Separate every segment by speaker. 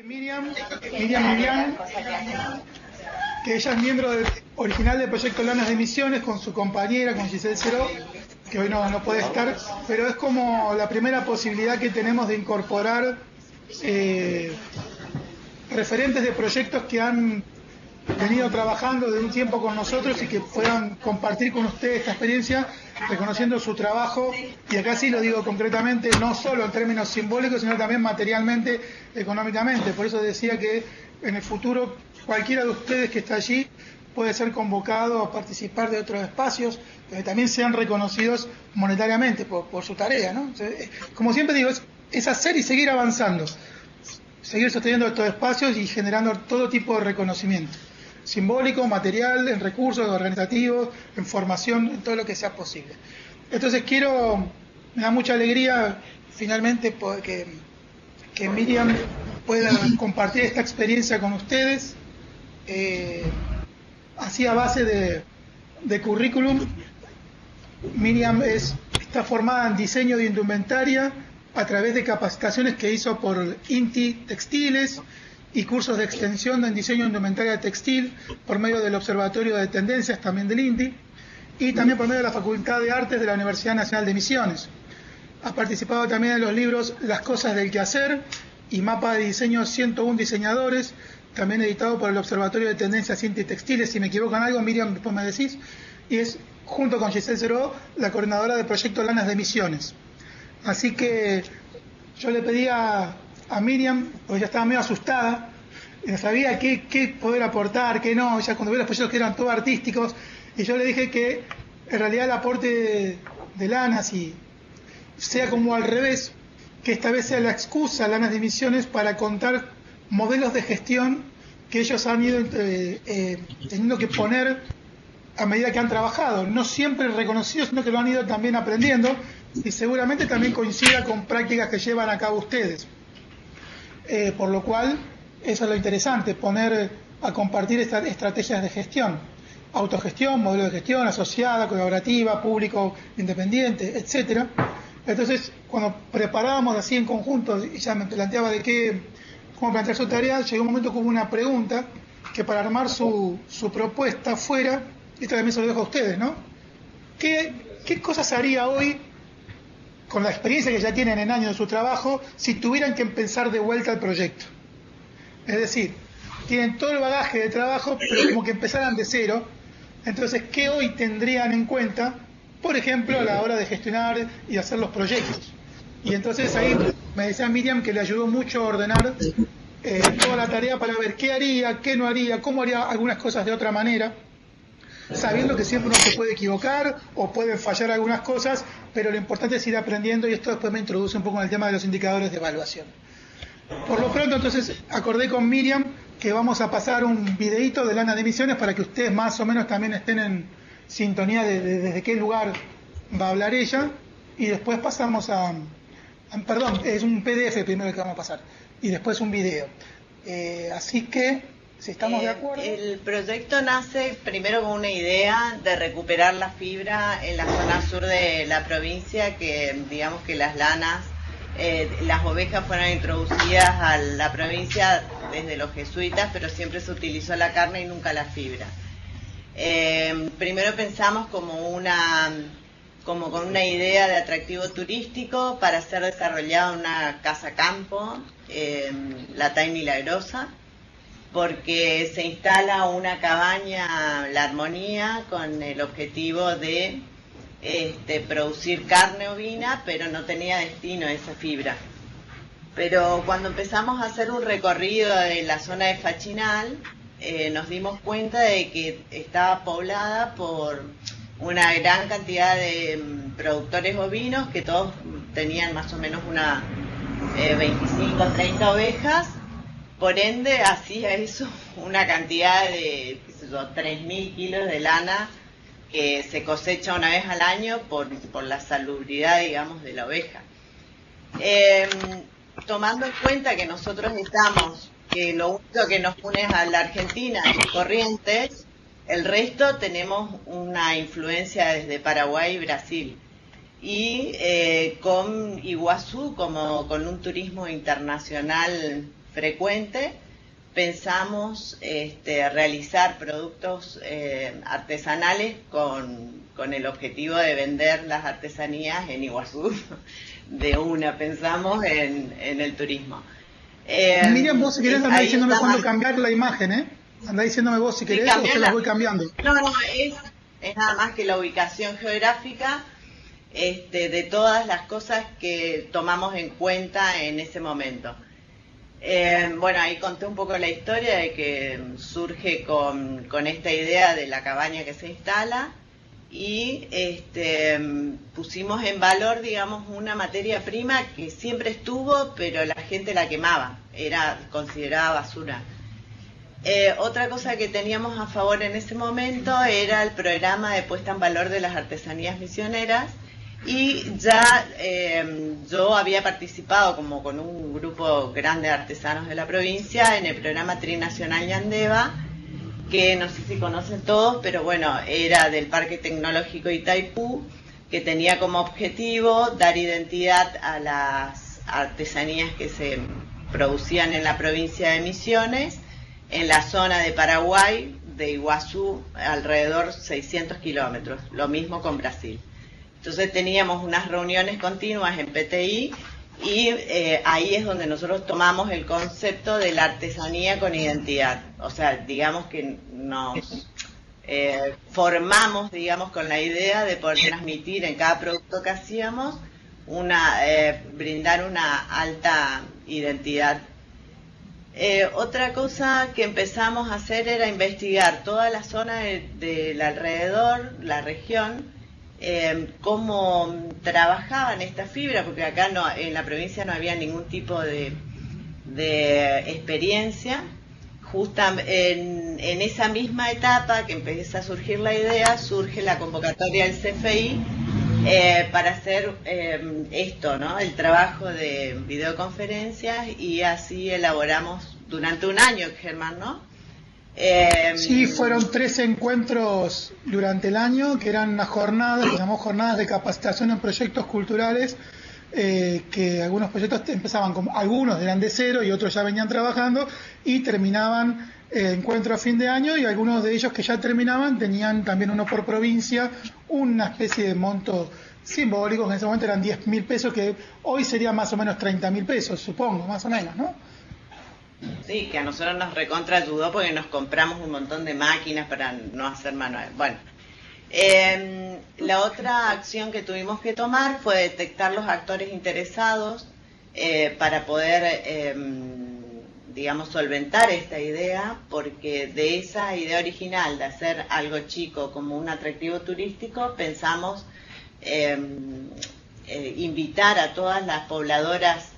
Speaker 1: Miriam, que ella es miembro original del proyecto Lanas de Misiones con su compañera, con Giselle Ceró, que hoy no puede estar, pero es como la primera posibilidad que tenemos de incorporar referentes de proyectos que han venido trabajando de un tiempo con nosotros y que puedan compartir con ustedes esta experiencia, reconociendo su trabajo, y acá sí lo digo concretamente, no solo en términos simbólicos, sino también materialmente, económicamente. Por eso decía que en el futuro cualquiera de ustedes que está allí puede ser convocado a participar de otros espacios, que también sean reconocidos monetariamente por su tarea, ¿no? Como siempre digo, es hacer y seguir avanzando, seguir sosteniendo estos espacios y generando todo tipo de reconocimiento simbólico, material, en recursos organizativos, en formación, en todo lo que sea posible. Entonces me da mucha alegría finalmente que Miriam pueda compartir esta experiencia con ustedes, así a base de currículum. Miriam está formada en diseño de indumentaria a través de capacitaciones que hizo por INTI Textiles y cursos de extensión en diseño de indumentaria textil por medio del Observatorio de Tendencias también del INTI y también por medio de la Facultad de Artes de la Universidad Nacional de Misiones. Ha participado también en los libros Las cosas del quehacer y Mapa de Diseño 101 Diseñadores, también editado por el Observatorio de Tendencias INTI Textiles. Si me equivoco en algo, Miriam, después me decís. Y es, junto con Giselle Ceró, la coordinadora del proyecto Lanas de Misiones. Así que yo le pedí a Miriam, porque ella estaba medio asustada, y no sabía qué poder aportar, qué no. Ella cuando vio los proyectos que eran todos artísticos, y yo le dije que en realidad el aporte de Lanas y sea como al revés, que esta vez sea la excusa Lanas de Misiones para contar modelos de gestión que ellos han ido teniendo que poner a medida que han trabajado, no siempre reconocidos, sino que lo han ido también aprendiendo, y seguramente también coincida con prácticas que llevan a cabo ustedes. Por lo cual, eso es lo interesante, poner a compartir estas estrategias de gestión, autogestión, modelo de gestión, asociada, colaborativa, público, independiente, etcétera. Entonces, cuando preparábamos así en conjunto, y ya me planteaba cómo plantear su tarea, llegó un momento que hubo una pregunta, que para armar su propuesta fuera, esto también se lo dejo a ustedes, ¿no? ¿Qué cosas haría hoy, con la experiencia que ya tienen en años de su trabajo, si tuvieran que empezar de vuelta el proyecto? Es decir, tienen todo el bagaje de trabajo, pero como que empezaran de cero. Entonces, ¿qué hoy tendrían en cuenta, por ejemplo, a la hora de gestionar y hacer los proyectos? Y entonces ahí me decía Miriam que le ayudó mucho a ordenar toda la tarea para ver qué haría, qué no haría, cómo haría algunas cosas de otra manera, sabiendo que siempre uno se puede equivocar o pueden fallar algunas cosas, pero lo importante es ir aprendiendo, y esto después me introduce un poco en el tema de los indicadores de evaluación. Por lo pronto, entonces, acordé con Miriam que vamos a pasar un videíto de Lanas de Misiones para que ustedes más o menos también estén en sintonía de desde qué lugar va a hablar ella, y después pasamos perdón, es un PDF primero que vamos a pasar, y después un video. Así que, si estamos de acuerdo.
Speaker 2: El proyecto nace primero con una idea de recuperar la fibra en la zona sur de la provincia, que digamos que las lanas, las ovejas fueron introducidas a la provincia desde los jesuitas, pero siempre se utilizó la carne y nunca la fibra. Primero pensamos como con una idea de atractivo turístico para ser desarrollada una casa campo, la Tai Milagrosa, porque se instala una cabaña, La Armonía, con el objetivo de producir carne ovina, pero no tenía destino esa fibra. Pero cuando empezamos a hacer un recorrido de la zona de Fachinal, nos dimos cuenta de que estaba poblada por una gran cantidad de productores ovinos, que todos tenían más o menos 25 o 30 ovejas. Por ende, hacía eso una cantidad de 3.000 kilos de lana que se cosecha una vez al año por la salubridad, digamos, de la oveja. Tomando en cuenta que nosotros que lo único que nos une a la Argentina es Corrientes, el resto tenemos una influencia desde Paraguay y Brasil. Y con Iguazú, como con un turismo internacional frecuente, pensamos realizar productos artesanales con el objetivo de vender las artesanías en Iguazú. De una, pensamos en el turismo.
Speaker 1: Miriam, vos si querés andá diciéndome cuándo cambiar la imagen, ¿eh? Andá diciéndome vos si querés o yo la voy cambiando.
Speaker 2: No, es nada más que la ubicación geográfica de todas las cosas que tomamos en cuenta en ese momento. Bueno, ahí conté un poco la historia de que surge con esta idea de la cabaña que se instala y pusimos en valor, digamos, una materia prima que siempre estuvo, pero la gente la quemaba, era considerada basura. Otra cosa que teníamos a favor en ese momento era el programa de puesta en valor de las artesanías misioneras. Y ya yo había participado como con un grupo grande de artesanos de la provincia en el programa Trinacional Ñandeva, que no sé si conocen todos, pero bueno, era del Parque Tecnológico Itaipú, que tenía como objetivo dar identidad a las artesanías que se producían en la provincia de Misiones, en la zona de Paraguay, de Iguazú, alrededor 600 kilómetros, lo mismo con Brasil. Entonces teníamos unas reuniones continuas en PTI y ahí es donde nosotros tomamos el concepto de la artesanía con identidad. O sea, digamos que nos formamos, digamos, con la idea de poder transmitir en cada producto que hacíamos, brindar una alta identidad. Otra cosa que empezamos a hacer era investigar toda la zona del alrededor, la región, cómo trabajaban esta fibra, porque acá en la provincia no había ningún tipo de experiencia. Justo en esa misma etapa que empieza a surgir la idea, surge la convocatoria del CFI para hacer esto, ¿no? El trabajo de videoconferencias, y así elaboramos durante un año, Germán, ¿no?
Speaker 1: Sí, fueron 13 encuentros durante el año, que eran unas jornadas, que llamamos jornadas de capacitación en proyectos culturales, que algunos proyectos empezaban, algunos eran de cero y otros ya venían trabajando, y terminaban encuentro a fin de año, y algunos de ellos que ya terminaban tenían también uno por provincia, una especie de monto simbólico, que en ese momento eran 10.000 pesos, que hoy sería más o menos 30.000 pesos, supongo, más o menos, ¿no?
Speaker 2: Sí, que a nosotros nos recontra ayudó porque nos compramos un montón de máquinas para no hacer manual. Bueno, la otra acción que tuvimos que tomar fue detectar los actores interesados para poder, digamos, solventar esta idea, porque de esa idea original de hacer algo chico como un atractivo turístico, pensamos invitar a todas las pobladoras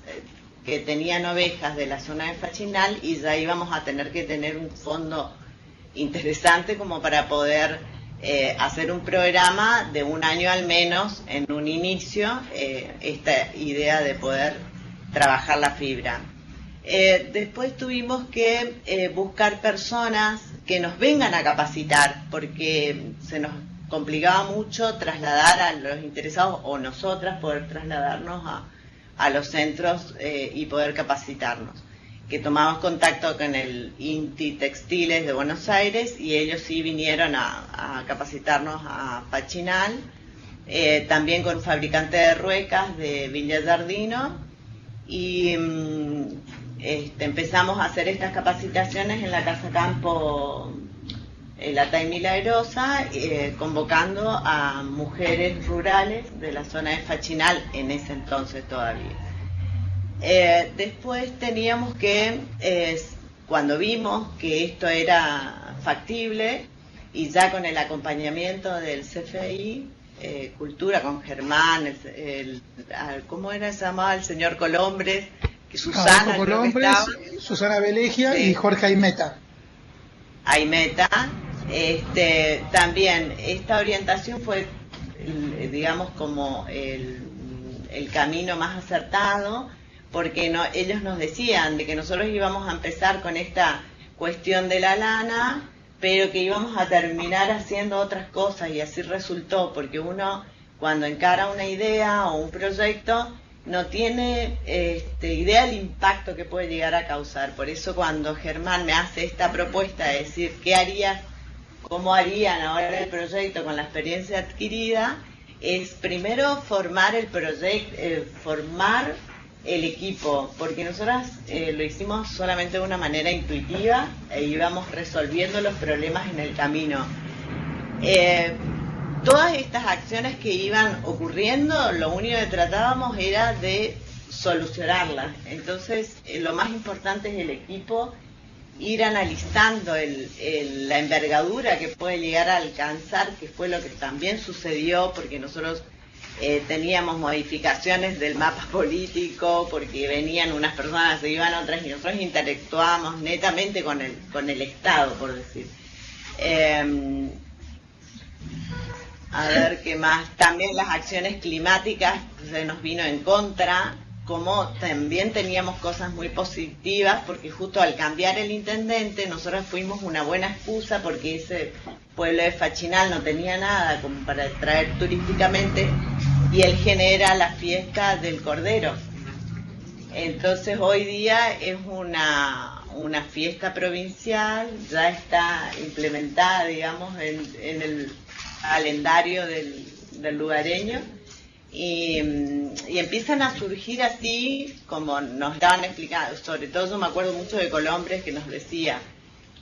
Speaker 2: que tenían ovejas de la zona de Fachinal, y ya íbamos a tener que tener un fondo interesante como para poder hacer un programa de un año al menos en un inicio, esta idea de poder trabajar la fibra. Después tuvimos que buscar personas que nos vengan a capacitar, porque se nos complicaba mucho trasladar a los interesados, o nosotras poder trasladarnos a los centros y poder capacitarnos. Que tomamos contacto con el INTI Textiles de Buenos Aires, y ellos sí vinieron a capacitarnos a Fachinal, también con un fabricante de ruecas de Villa Giardino, y empezamos a hacer estas capacitaciones en la Casa Campo La Tai Milagrosa, convocando a mujeres rurales de la zona de Fachinal en ese entonces todavía. Después teníamos que, cuando vimos que esto era factible, y ya con el acompañamiento del CFI Cultura, con Germán, ¿cómo era se llamaba? El señor Colombres, que Susana,
Speaker 1: Colombres, Susana Belegia, sí, y Jorge Aimeta.
Speaker 2: También esta orientación fue, digamos, como el camino más acertado, porque ellos nos decían de que nosotros íbamos a empezar con esta cuestión de la lana, pero que íbamos a terminar haciendo otras cosas, y así resultó, porque uno cuando encara una idea o un proyecto no tiene idea del impacto que puede llegar a causar. Por eso cuando Germán me hace esta propuesta de decir qué haría, cómo harían ahora el proyecto con la experiencia adquirida, es primero formar el proyecto, formar el equipo, porque nosotras lo hicimos solamente de una manera intuitiva e íbamos resolviendo los problemas en el camino. Todas estas acciones que iban ocurriendo, lo único que tratábamos era de solucionarlas. Entonces, lo más importante es el equipo, ir analizando la envergadura que puede llegar a alcanzar, que fue lo que también sucedió, porque nosotros teníamos modificaciones del mapa político, porque venían unas personas, se iban otras, y nosotros interactuábamos netamente con el Estado, por decir. A ver qué más. También las acciones climáticas se nos vino en contra, como también teníamos cosas muy positivas, porque justo al cambiar el intendente, nosotros fuimos una buena excusa, porque ese pueblo de Fachinal no tenía nada como para traer turísticamente, y él genera la fiesta del Cordero. Entonces hoy día es una fiesta provincial, ya está implementada, digamos, en el calendario del lugareño, y empiezan a surgir así, como nos estaban explicando. Sobre todo yo me acuerdo mucho de Colombres, que nos decía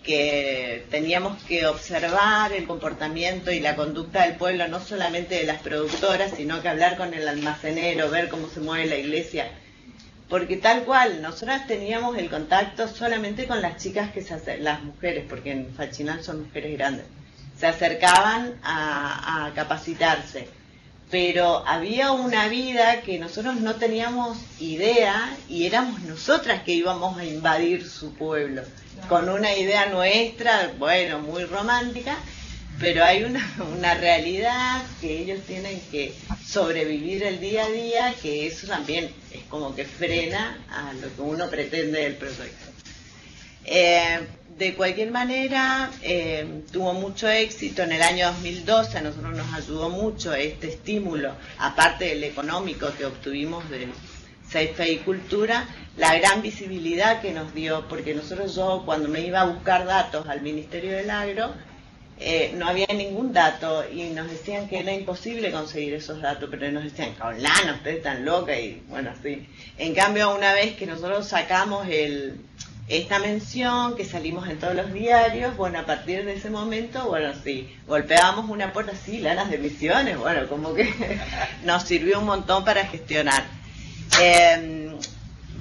Speaker 2: que teníamos que observar el comportamiento y la conducta del pueblo, no solamente de las productoras, sino que hablar con el almacenero, ver cómo se mueve la iglesia, porque tal cual, nosotras teníamos el contacto solamente con las chicas las mujeres, porque en Fachinal son mujeres grandes, se acercaban a capacitarse, pero había una vida que nosotros no teníamos idea, y éramos nosotras que íbamos a invadir su pueblo, con una idea nuestra, bueno, muy romántica, pero hay una realidad que ellos tienen que sobrevivir el día a día, que eso también es como que frena a lo que uno pretende del proyecto. De cualquier manera, tuvo mucho éxito en el año 2012, a nosotros nos ayudó mucho este estímulo, aparte del económico que obtuvimos del Safe y Cultura, la gran visibilidad que nos dio, porque yo cuando me iba a buscar datos al Ministerio del Agro, no había ningún dato, y nos decían que era imposible conseguir esos datos, pero nos decían, Lana, ustedes están locas, y bueno, sí. En cambio, una vez que nosotros sacamos esta mención, que salimos en todos los diarios, bueno, a partir de ese momento, bueno, sí, golpeábamos una puerta, sí, Lanas de Misiones, bueno, como que nos sirvió un montón para gestionar.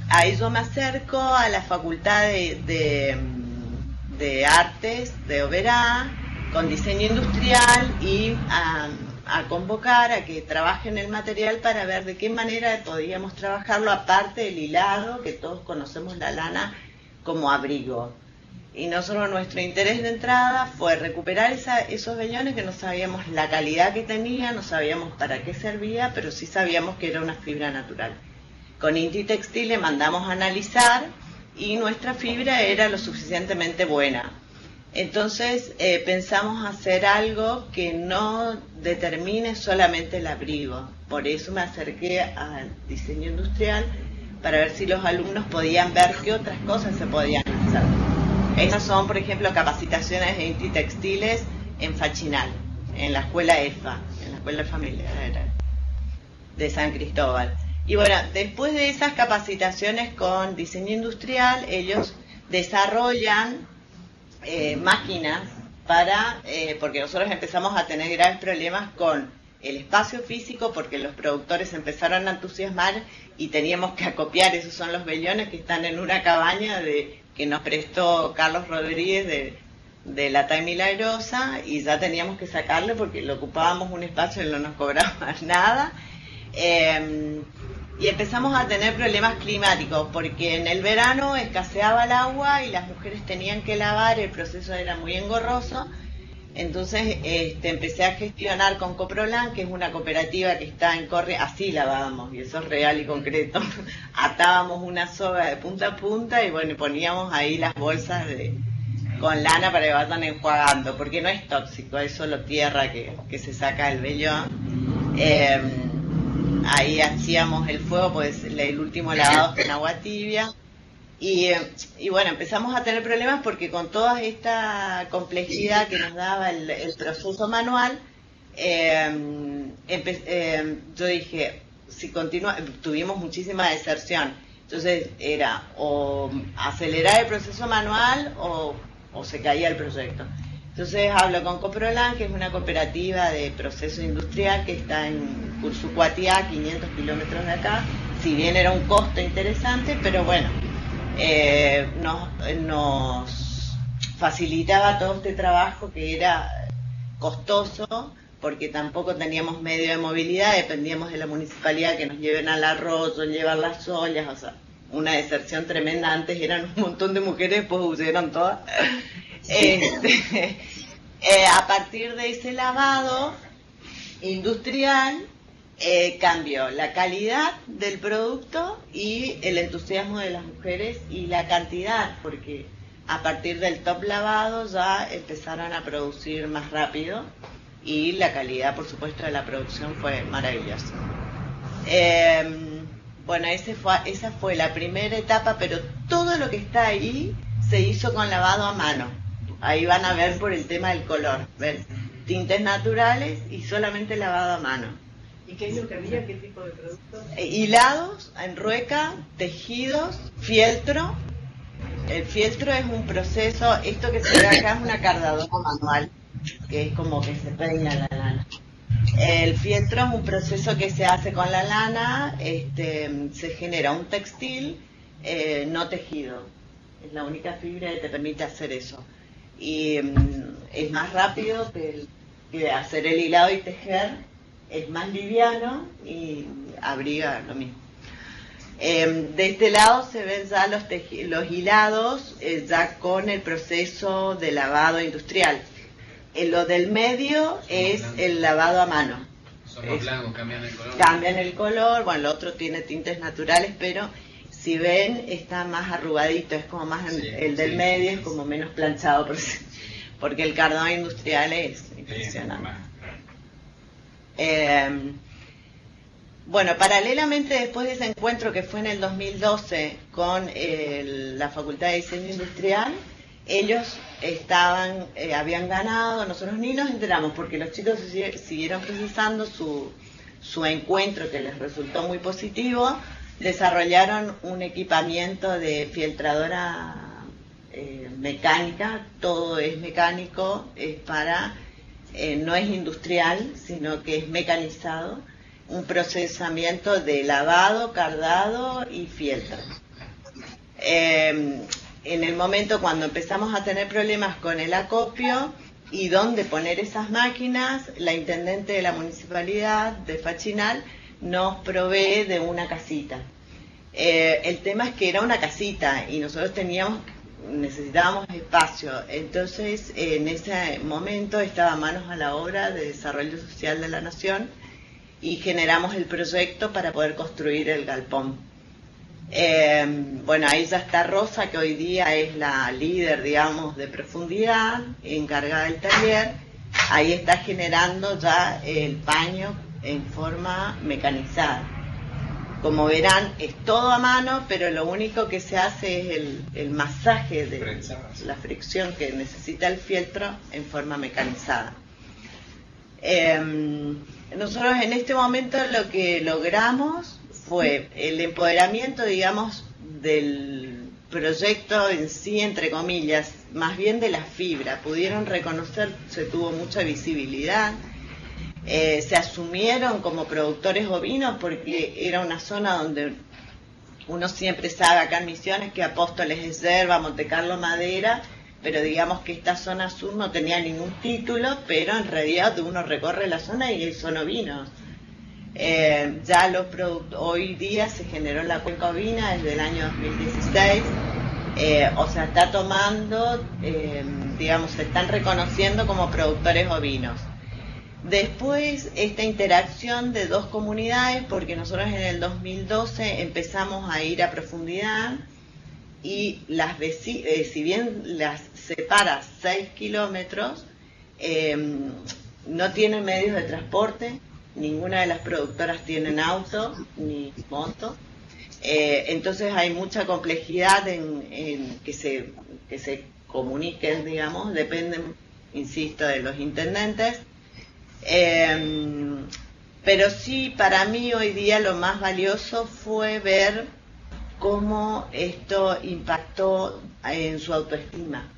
Speaker 2: Ahí yo me acerco a la Facultad de Artes de Oberá, con diseño industrial, y a convocar a que trabajen el material para ver de qué manera podíamos trabajarlo, aparte del hilado, que todos conocemos la lana como abrigo. Y nosotros, nuestro interés de entrada fue recuperar esos vellones, que no sabíamos la calidad que tenía, no sabíamos para qué servía, pero sí sabíamos que era una fibra natural. Con Inti Textil le mandamos a analizar, y nuestra fibra era lo suficientemente buena. Entonces pensamos hacer algo que no determine solamente el abrigo. Por eso me acerqué al diseño industrial, para ver si los alumnos podían ver qué otras cosas se podían hacer. Estas son, por ejemplo, capacitaciones de Inti Textiles en Fachinal, en la escuela EFA, en la escuela familiar de San Cristóbal. Y bueno, después de esas capacitaciones con diseño industrial, ellos desarrollan máquinas porque nosotros empezamos a tener graves problemas con el espacio físico, porque los productores empezaron a entusiasmar y teníamos que acopiar. Esos son los vellones que están en una cabaña que nos prestó Carlos Rodríguez de la TAI Milagrosa, y ya teníamos que sacarle porque le ocupábamos un espacio y no nos cobraban nada. Y empezamos a tener problemas climáticos, porque en el verano escaseaba el agua y las mujeres tenían que lavar, el proceso era muy engorroso. Entonces empecé a gestionar con Coprolan, que es una cooperativa que está en Corrientes, así lavábamos, y eso es real y concreto. Atábamos una soga de punta a punta y bueno, poníamos ahí las bolsas con lana para que vayan enjuagando, porque no es tóxico, es solo tierra que se saca del vellón. ahí hacíamos el fuego, pues el último lavado con agua tibia. Y bueno, empezamos a tener problemas porque con toda esta complejidad que nos daba el proceso manual, yo dije, si continúa, tuvimos muchísima deserción. Entonces era o acelerar el proceso manual o se caía el proyecto. Entonces hablo con Coprolan, que es una cooperativa de proceso industrial que está en Cursucuatiá, 500 kilómetros de acá. Si bien era un costo interesante, pero bueno, nos facilitaba todo este trabajo que era costoso, porque tampoco teníamos medio de movilidad, dependíamos de la municipalidad que nos lleven al arroyo, llevar las ollas, o sea, una deserción tremenda. Antes eran un montón de mujeres, después huyeron todas. A partir de ese lavado industrial, cambió la calidad del producto y el entusiasmo de las mujeres y la cantidad, porque a partir del top lavado ya empezaron a producir más rápido y la calidad, por supuesto, de la producción fue maravillosa. Bueno, esa fue la primera etapa, pero todo lo que está ahí se hizo con lavado a mano. Ahí van a ver por el tema del color, ¿ven? Tintes naturales y solamente lavado a mano.
Speaker 3: ¿Y qué es lo que había? ¿Qué tipo de productos?
Speaker 2: Hilados, en rueca, tejidos, fieltro. El fieltro es un proceso, esto que se ve acá es una cardadora manual, que es como que se peina la lana. El fieltro es un proceso que se hace con la lana, se genera un textil no tejido. Es la única fibra que te permite hacer eso. Y es más rápido que hacer el hilado y tejer, es más liviano y abriga lo mismo. De este lado se ven ya los hilados ya con el proceso de lavado industrial. Lo del medio es el lavado a mano.
Speaker 4: Son más blancos, cambian el color.
Speaker 2: Cambian el color, bueno, el otro tiene tintes naturales, pero si ven está más arrugadito, es como más, el del medio es como menos planchado, porque el cardón industrial es impresionante. Bueno, paralelamente después de ese encuentro que fue en el 2012 con la Facultad de Diseño Industrial, ellos habían ganado, nosotros ni nos enteramos porque los chicos siguieron procesando su encuentro que les resultó muy positivo, desarrollaron un equipamiento de filtradora mecánica, todo es mecánico, no es industrial, sino que es mecanizado, un procesamiento de lavado, cardado y fieltro. En el momento cuando empezamos a tener problemas con el acopio y dónde poner esas máquinas, la intendente de la municipalidad de Fachinal nos provee de una casita. El tema es que era una casita y nosotros necesitábamos espacio. Entonces, en ese momento estaba manos a la obra de Desarrollo Social de la Nación y generamos el proyecto para poder construir el galpón. Bueno, ahí ya está Rosa, que hoy día es la líder, digamos, de profundidad, encargada del taller. Ahí está generando ya el paño en forma mecanizada. Como verán, es todo a mano, pero lo único que se hace es el masaje de la fricción que necesita el fieltro en forma mecanizada. Nosotros en este momento lo que logramos fue el empoderamiento, digamos, del proyecto en sí, entre comillas, más bien de la fibra. Pudieron reconocer, se tuvo mucha visibilidad, se asumieron como productores ovinos porque era una zona donde uno siempre sabe acá en Misiones que Apóstoles es yerba, Montecarlo madera, pero digamos que esta zona sur no tenía ningún título, pero en realidad uno recorre la zona y son ovinos. Ya hoy día se generó la cuenca ovina desde el año 2016, o sea, está tomando, digamos, se están reconociendo como productores ovinos. Después, esta interacción de dos comunidades, porque nosotros en el 2012 empezamos a ir a profundidad y si bien las separa 6 kilómetros, no tienen medios de transporte. ninguna de las productoras tienen auto ni moto. Entonces hay mucha complejidad en que se comuniquen, digamos, dependen, insisto, de los intendentes. Pero sí, para mí hoy día lo más valioso fue ver cómo esto impactó en su autoestima.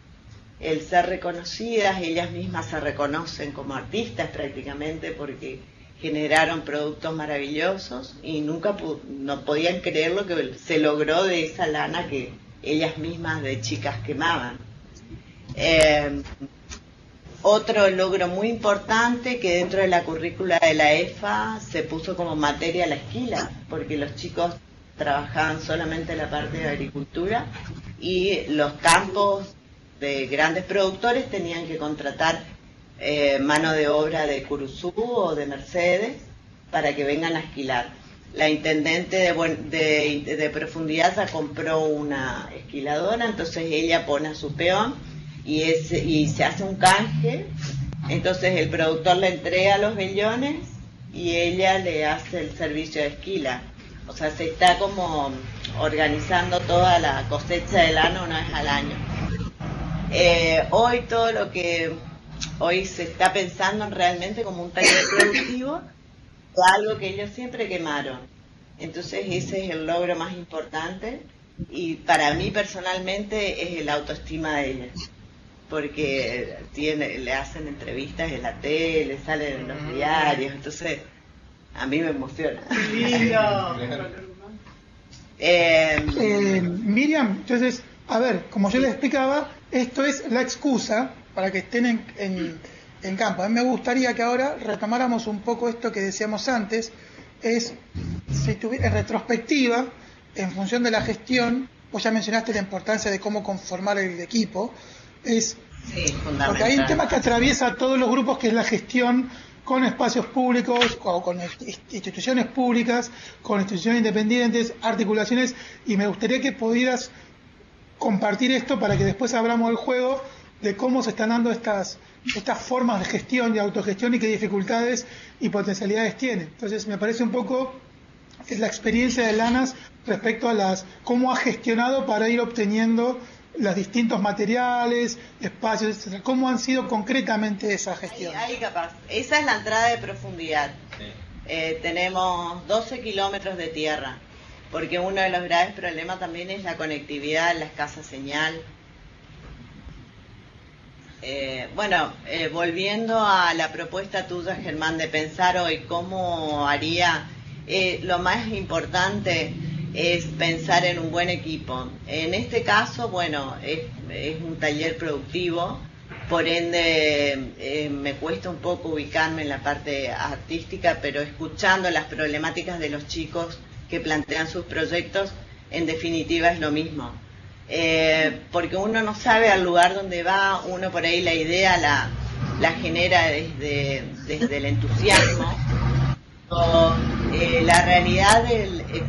Speaker 2: El ser reconocidas, ellas mismas se reconocen como artistas prácticamente porque generaron productos maravillosos y nunca no podían creer lo que se logró de esa lana que ellas mismas de chicas quemaban. Otro logro muy importante que dentro de la currícula de la EFA se puso como materia la esquila, porque los chicos trabajaban solamente la parte de agricultura y los campos de grandes productores tenían que contratar mano de obra de Curuzú o de Mercedes para que vengan a esquilar. La intendente de profundidad ya compró una esquiladora, entonces ella pone a su peón y se hace un canje, entonces el productor le entrega los vellones y ella le hace el servicio de esquila. O sea, se está como organizando toda la cosecha de lana una vez al año. Hoy todo lo que hoy se está pensando realmente como un taller productivo de algo que ellos siempre quemaron. Entonces ese es el logro más importante y para mí personalmente es el autoestima de ellas, porque le hacen entrevistas en la tele, salen en los diarios, entonces a mí me emociona.
Speaker 1: Miriam, entonces, a ver, como yo les explicaba, esto es la excusa para que estén en campo. A mí me gustaría que ahora retomáramos un poco esto que decíamos antes, es, en retrospectiva, en función de la gestión, vos ya mencionaste la importancia de cómo conformar el equipo, sí, porque hay un tema que atraviesa a todos los grupos, que es la gestión con espacios públicos, o con instituciones públicas, con instituciones independientes, articulaciones, y me gustaría que pudieras compartir esto para que después abramos el juego de cómo se están dando estas formas de gestión y autogestión y qué dificultades y potencialidades tienen. Entonces me parece un poco la experiencia de Lanas respecto a cómo ha gestionado para ir obteniendo los distintos materiales, espacios, etcétera. ¿Cómo han sido concretamente esa gestión?
Speaker 2: Ahí capaz. Esa es la entrada de profundidad. Sí. Tenemos 12 kilómetros de tierra, porque uno de los graves problemas también es la conectividad, la escasa señal. Volviendo a la propuesta tuya, Germán, de pensar hoy cómo haría, lo más importante es pensar en un buen equipo. En este caso, es un taller productivo, por ende me cuesta un poco ubicarme en la parte artística, pero escuchando las problemáticas de los chicos que plantean sus proyectos, en definitiva es lo mismo. Porque uno no sabe al lugar donde va, uno por ahí la idea la genera desde el entusiasmo. La realidad,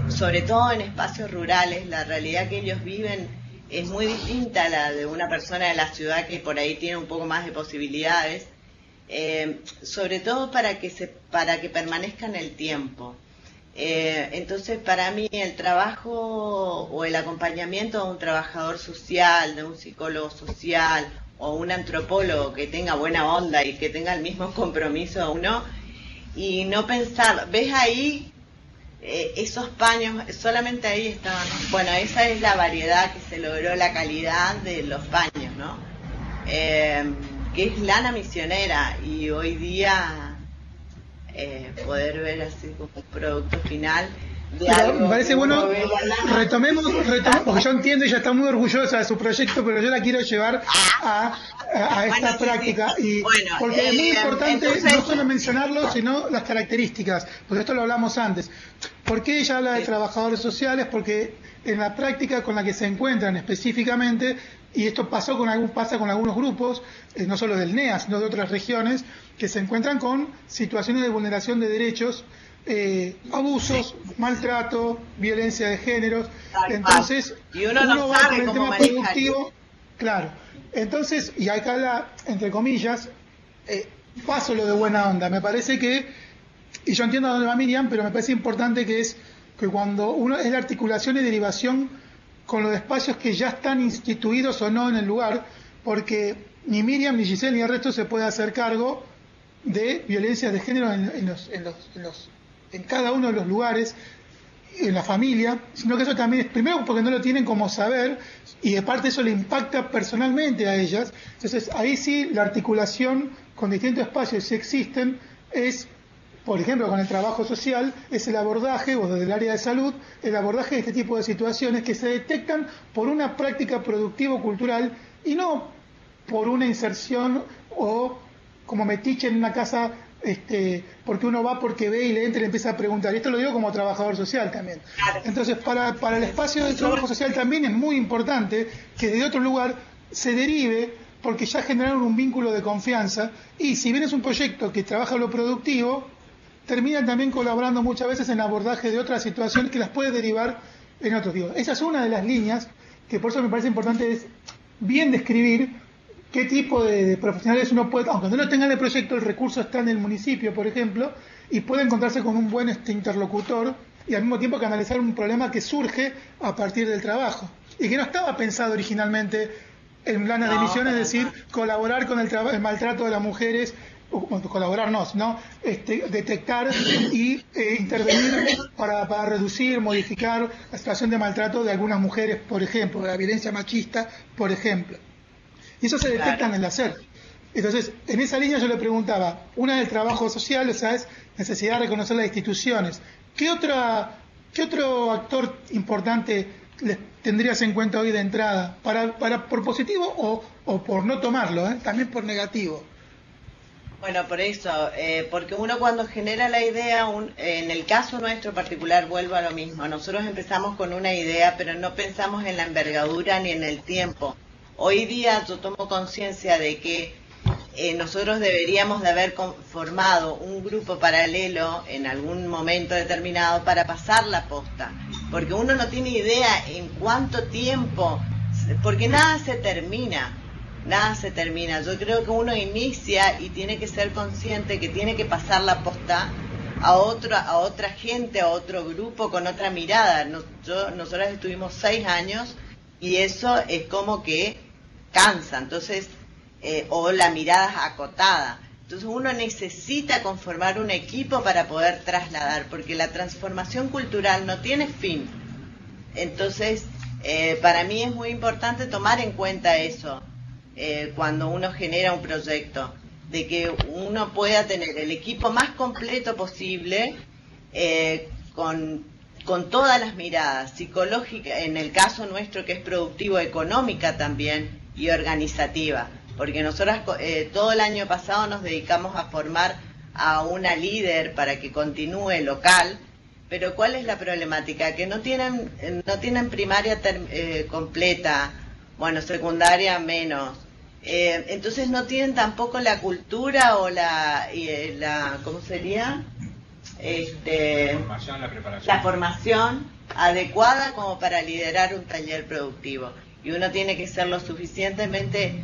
Speaker 2: sobre todo en espacios rurales, la realidad que ellos viven es muy distinta a la de una persona de la ciudad que por ahí tiene un poco más de posibilidades, sobre todo para que permanezca en el tiempo. Entonces, para mí el trabajo o el acompañamiento de un trabajador social, de un psicólogo social o un antropólogo que tenga buena onda y que tenga el mismo compromiso a uno, y no pensar, ¿ves ahí esos paños? Solamente ahí estaban. Bueno, esa es la variedad que se logró, la calidad de los paños, ¿no? Que es lana misionera, y hoy día poder ver así como un producto final de algo.
Speaker 1: Me parece bueno, retomemos, porque yo entiendo, ella está muy orgullosa de su proyecto, pero yo la quiero llevar a esta práctica. Sí. Y porque es muy importante no solo mencionarlo, sino las características, porque esto lo hablamos antes. ¿Por qué ella habla de trabajadores sociales? Porque en la práctica con la que se encuentran específicamente, y esto pasa con algunos grupos, no solo del NEA, sino de otras regiones, que se encuentran con situaciones de vulneración de derechos, abusos, maltrato, violencia de género. Entonces,
Speaker 2: y uno no
Speaker 1: va
Speaker 2: sabe
Speaker 1: con el
Speaker 2: cómo
Speaker 1: tema productivo, claro. Entonces, y acá entre comillas, paso lo de buena onda. Me parece que y yo entiendo a dónde va Miriam, pero me parece importante que es que cuando uno es la articulación y derivación con los espacios que ya están instituidos o no en el lugar, porque ni Miriam, ni Giselle, ni el resto se puede hacer cargo de violencias de género en cada uno de los lugares, en la familia, sino que eso también es, primero porque no lo tienen como saber, y de parte eso le impacta personalmente a ellas. Entonces ahí sí la articulación con distintos espacios, si existen, es, por ejemplo, con el trabajo social, es el abordaje, o desde el área de salud, el abordaje de este tipo de situaciones que se detectan por una práctica productivo-cultural y no por una inserción o como metiche en una casa, porque uno va porque ve y le entra y le empieza a preguntar. Y esto lo digo como trabajador social también. Entonces, para el espacio de trabajo social también es muy importante que de otro lugar se derive, porque ya generaron un vínculo de confianza, y si bien es un proyecto que trabaja lo productivo, terminan también colaborando muchas veces en el abordaje de otras situaciones que las puede derivar en otros. Digo, esa es una de las líneas que por eso me parece importante, es bien describir qué tipo de profesionales uno puede, aunque no lo tenga en el proyecto, el recurso está en el municipio, por ejemplo, y puede encontrarse con un buen interlocutor, y al mismo tiempo canalizar un problema que surge a partir del trabajo, y que no estaba pensado originalmente en planes de misión, es decir, colaborar con el maltrato de las mujeres, colaborar no, sino detectar y intervenir para reducir, modificar la situación de maltrato de algunas mujeres, por ejemplo, de la violencia machista, por ejemplo. Y eso se detecta en el hacer. Entonces, en esa línea yo le preguntaba, una del trabajo social, o sea, es necesidad de reconocer las instituciones. ¿Qué otro actor importante les tendrías en cuenta hoy de entrada? Por positivo o por no tomarlo, también por negativo.
Speaker 2: Bueno, por eso, porque uno cuando genera la idea, en el caso nuestro particular, vuelvo a lo mismo, nosotros empezamos con una idea, pero no pensamos en la envergadura ni en el tiempo. Hoy día yo tomo conciencia de que nosotros deberíamos de haber formado un grupo paralelo en algún momento determinado para pasar la posta, porque uno no tiene idea en cuánto tiempo, porque nada se termina. Yo creo que uno inicia y tiene que ser consciente que tiene que pasar la posta a otra gente, a otro grupo con otra mirada. Nosotros estuvimos 6 años y eso es como que cansa, entonces, o la mirada es acotada. Entonces uno necesita conformar un equipo para poder trasladar, porque la transformación cultural no tiene fin. Entonces, para mí es muy importante tomar en cuenta eso cuando uno genera un proyecto, de que uno pueda tener el equipo más completo posible, con todas las miradas, psicológica, en el caso nuestro que es productivo, económica también, y organizativa, porque nosotros todo el año pasado nos dedicamos a formar a una líder para que continúe local, pero ¿cuál es la problemática? Que no tienen primaria completa, bueno, secundaria menos, entonces no tienen tampoco la cultura o la ¿cómo sería? La formación adecuada como para liderar un taller productivo. Y uno tiene que ser lo suficientemente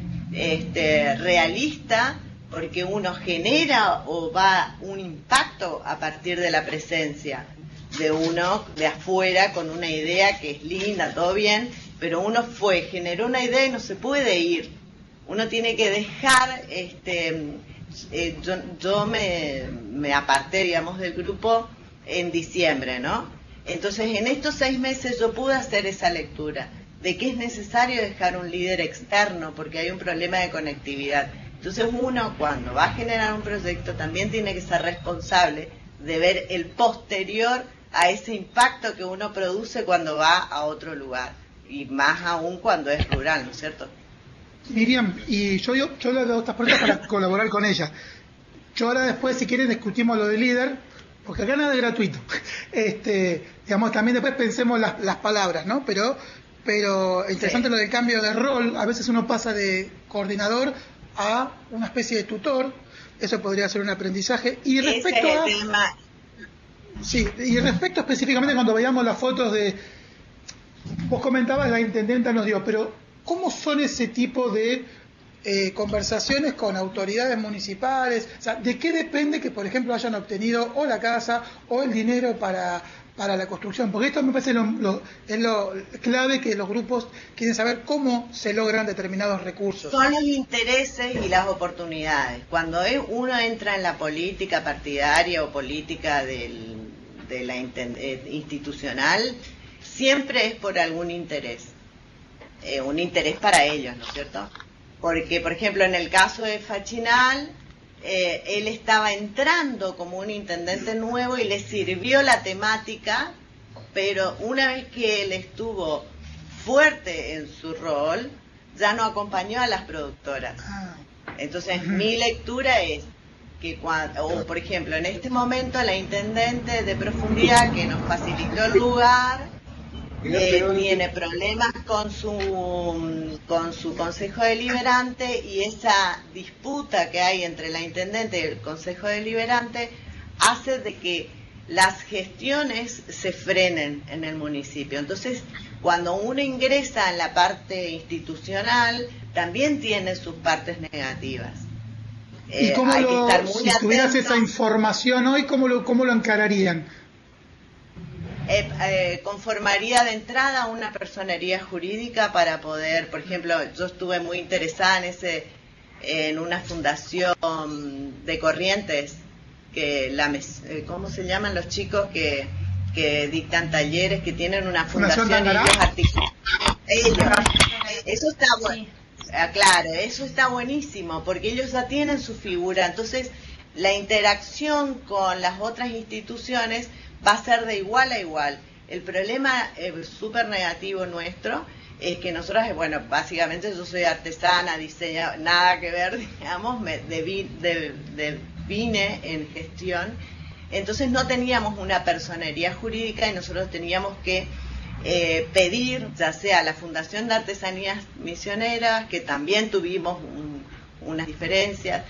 Speaker 2: realista, porque uno genera o va un impacto a partir de la presencia de uno de afuera con una idea que es linda, todo bien, pero uno generó una idea y no se puede ir. Uno tiene que dejar, yo me aparté, digamos, del grupo en diciembre, ¿no? Entonces, en estos 6 meses yo pude hacer esa lectura de que es necesario dejar un líder externo porque hay un problema de conectividad. Entonces uno cuando va a generar un proyecto también tiene que ser responsable de ver el posterior a ese impacto que uno produce cuando va a otro lugar, y más aún cuando es rural, ¿no es cierto?
Speaker 1: Miriam, y yo le doy estas puertas para colaborar con ella. Yo ahora después, si quieren, discutimos lo de líder, porque acá nada es gratuito. Digamos, también después pensemos las palabras, ¿no? Pero interesante lo del cambio de rol. A veces uno pasa de coordinador a una especie de tutor. Eso podría ser un aprendizaje. Y respecto y respecto específicamente cuando veíamos las fotos vos comentabas, la intendenta nos dio, pero ¿cómo son ese tipo de conversaciones con autoridades municipales? O sea, ¿de qué depende que, por ejemplo, hayan obtenido o la casa o el dinero para la construcción? Porque esto me parece es lo clave, que los grupos quieren saber cómo se logran determinados recursos.
Speaker 2: Son los intereses y las oportunidades. Cuando uno entra en la política partidaria o política de la institucional, siempre es por algún interés, un interés para ellos, ¿no es cierto? Porque, por ejemplo, en el caso de Fachinal, él estaba entrando como un intendente nuevo y le sirvió la temática, pero una vez que él estuvo fuerte en su rol, ya no acompañó a las productoras. Entonces, mi lectura es que por ejemplo, en este momento la intendente de Profundidad, que nos facilitó el lugar, tiene problemas con su consejo deliberante, y esa disputa que hay entre la intendente y el consejo deliberante hace de que las gestiones se frenen en el municipio. Entonces, cuando uno ingresa en la parte institucional, también tiene sus partes negativas.
Speaker 1: ¿Y cómo
Speaker 2: hay que estar muy
Speaker 1: si tuvieras
Speaker 2: atentos.
Speaker 1: esa información hoy, cómo lo encararían?
Speaker 2: Conformaría de entrada una personería jurídica para poder, por ejemplo, yo estuve muy interesada en una fundación de Corrientes, que ¿cómo se llaman los chicos que dictan talleres, que tienen una fundación y ellos articulan? Eso está bueno. Claro, eso está buenísimo, porque ellos ya tienen su figura, entonces la interacción con las otras instituciones va a ser de igual a igual. El problema súper negativo nuestro es que nosotros, bueno, básicamente yo soy artesana, diseño, nada que ver, digamos, vine en gestión, entonces no teníamos una personería jurídica y nosotros teníamos que pedir, ya sea a la Fundación de Artesanías Misioneras, que también tuvimos unas diferencias,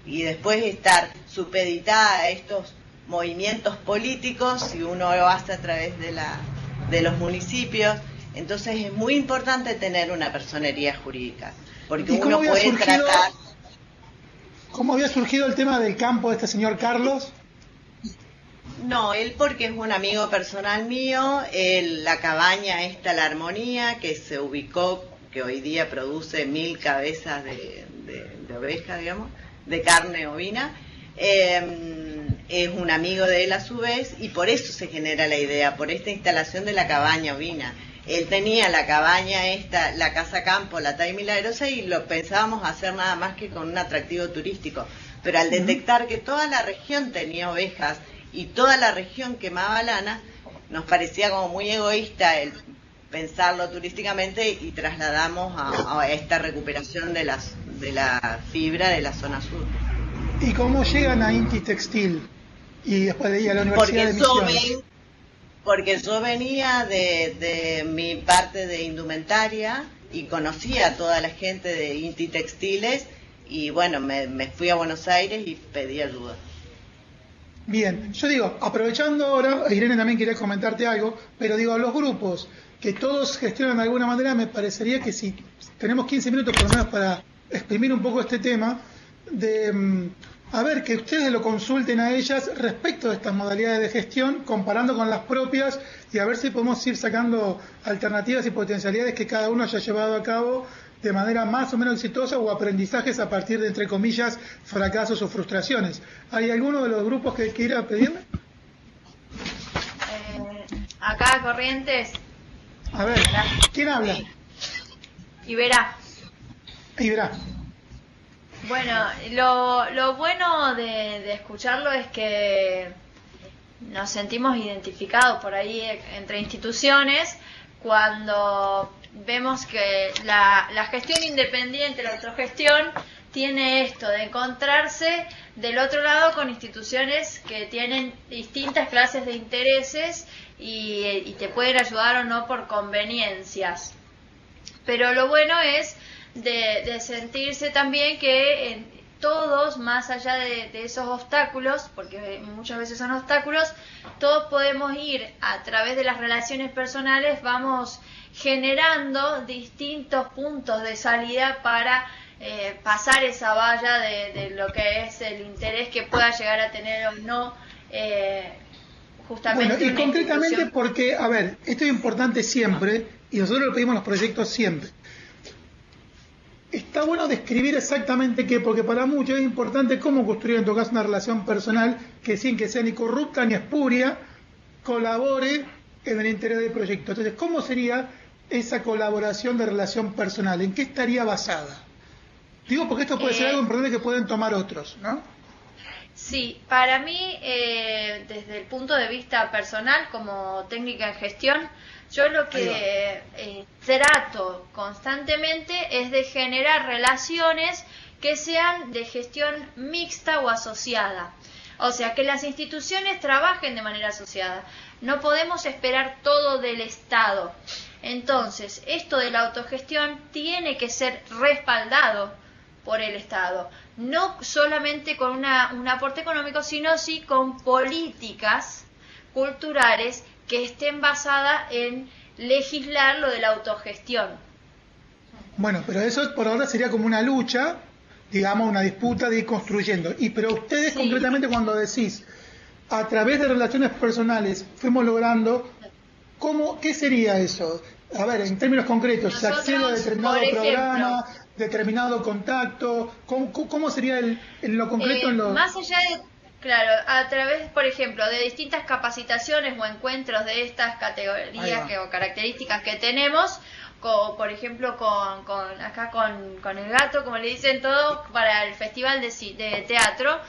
Speaker 2: y después estar supeditada a estos movimientos políticos, si uno lo hace a través de los municipios. Entonces es muy importante tener una personería jurídica, porque uno puede tratar...
Speaker 1: ¿Cómo había surgido el tema del campo de este señor Carlos?
Speaker 2: No, él porque es un amigo personal mío, la cabaña esta, La Armonía, que se ubicó, que hoy día produce 1000 cabezas de oveja, digamos, de carne ovina, es un amigo de él a su vez, y por eso se genera la idea, por esta instalación de la cabaña ovina. Él tenía la cabaña esta, la casa campo, la Tai Milagrosa, y lo pensábamos hacer nada más que con un atractivo turístico, pero al detectar que toda la región tenía ovejas y toda la región quemaba lana, nos parecía como muy egoísta el pensarlo turísticamente, y trasladamos a esta recuperación de la fibra de la zona sur.
Speaker 1: ¿Y cómo llegan a Inti Textil y después de ir a la Universidad de Misiones?
Speaker 2: Porque yo venía de mi parte de indumentaria y conocía a toda la gente de Inti Textiles, y bueno, me fui a Buenos Aires y pedí ayuda.
Speaker 1: Bien, yo digo, aprovechando ahora, Irene también quería comentarte algo, pero digo, los grupos que todos gestionan de alguna manera, me parecería que si tenemos 15 minutos por lo menos para exprimir un poco este tema, a ver, que ustedes lo consulten a ellas respecto de estas modalidades de gestión, comparando con las propias, y a ver si podemos ir sacando alternativas y potencialidades que cada uno haya llevado a cabo de manera más o menos exitosa, o aprendizajes a partir de, entre comillas, fracasos o frustraciones. ¿Hay alguno de los grupos que quiera pedirme?
Speaker 5: Acá Corrientes.
Speaker 1: A ver, ¿quién habla?
Speaker 5: Iberá.
Speaker 1: Iberá.
Speaker 5: Bueno, lo bueno de escucharlo es que nos sentimos identificados por ahí entre instituciones cuando vemos que la gestión independiente, la autogestión, tiene esto de encontrarse del otro lado con instituciones que tienen distintas clases de intereses y te pueden ayudar o no por conveniencias. Pero lo bueno es de sentirse también que todos, más allá de esos obstáculos, porque muchas veces son obstáculos, todos podemos ir a través de las relaciones personales, vamos generando distintos puntos de salida para pasar esa valla de lo que es el interés que pueda llegar a tener o no justamente.
Speaker 1: Bueno, y concretamente porque, a ver, esto es importante siempre, y nosotros lo pedimos en los proyectos siempre. Está bueno describir exactamente qué, porque para muchos es importante cómo construir en tu caso una relación personal que sin que sea ni corrupta ni espuria, colabore en el interés del proyecto. Entonces, ¿cómo sería esa colaboración de relación personal? ¿En qué estaría basada? Digo porque esto puede ser algo importante que pueden tomar otros, ¿no?
Speaker 5: Sí, para mí, desde el punto de vista personal, como técnica en gestión, yo lo que trato constantemente es de generar relaciones que sean de gestión mixta o asociada. O sea, que las instituciones trabajen de manera asociada. No podemos esperar todo del Estado. Entonces, esto de la autogestión tiene que ser respaldado por el Estado. No solamente con un aporte económico, sino sí con políticas culturales que estén basadas en legislar lo de la autogestión.
Speaker 1: Bueno, pero eso por ahora sería como una lucha, digamos, una disputa de ir construyendo. Pero ustedes concretamente cuando decís, a través de relaciones personales fuimos logrando, ¿qué sería eso? A ver, en términos concretos, ¿se accede a determinado programa, determinado contacto? ¿Cómo sería en lo concreto?
Speaker 5: Más allá de... Claro, a través, por ejemplo, de distintas capacitaciones o encuentros de estas categorías o características que tenemos, por ejemplo, con el gato, como le dicen todos, para el festival de teatro,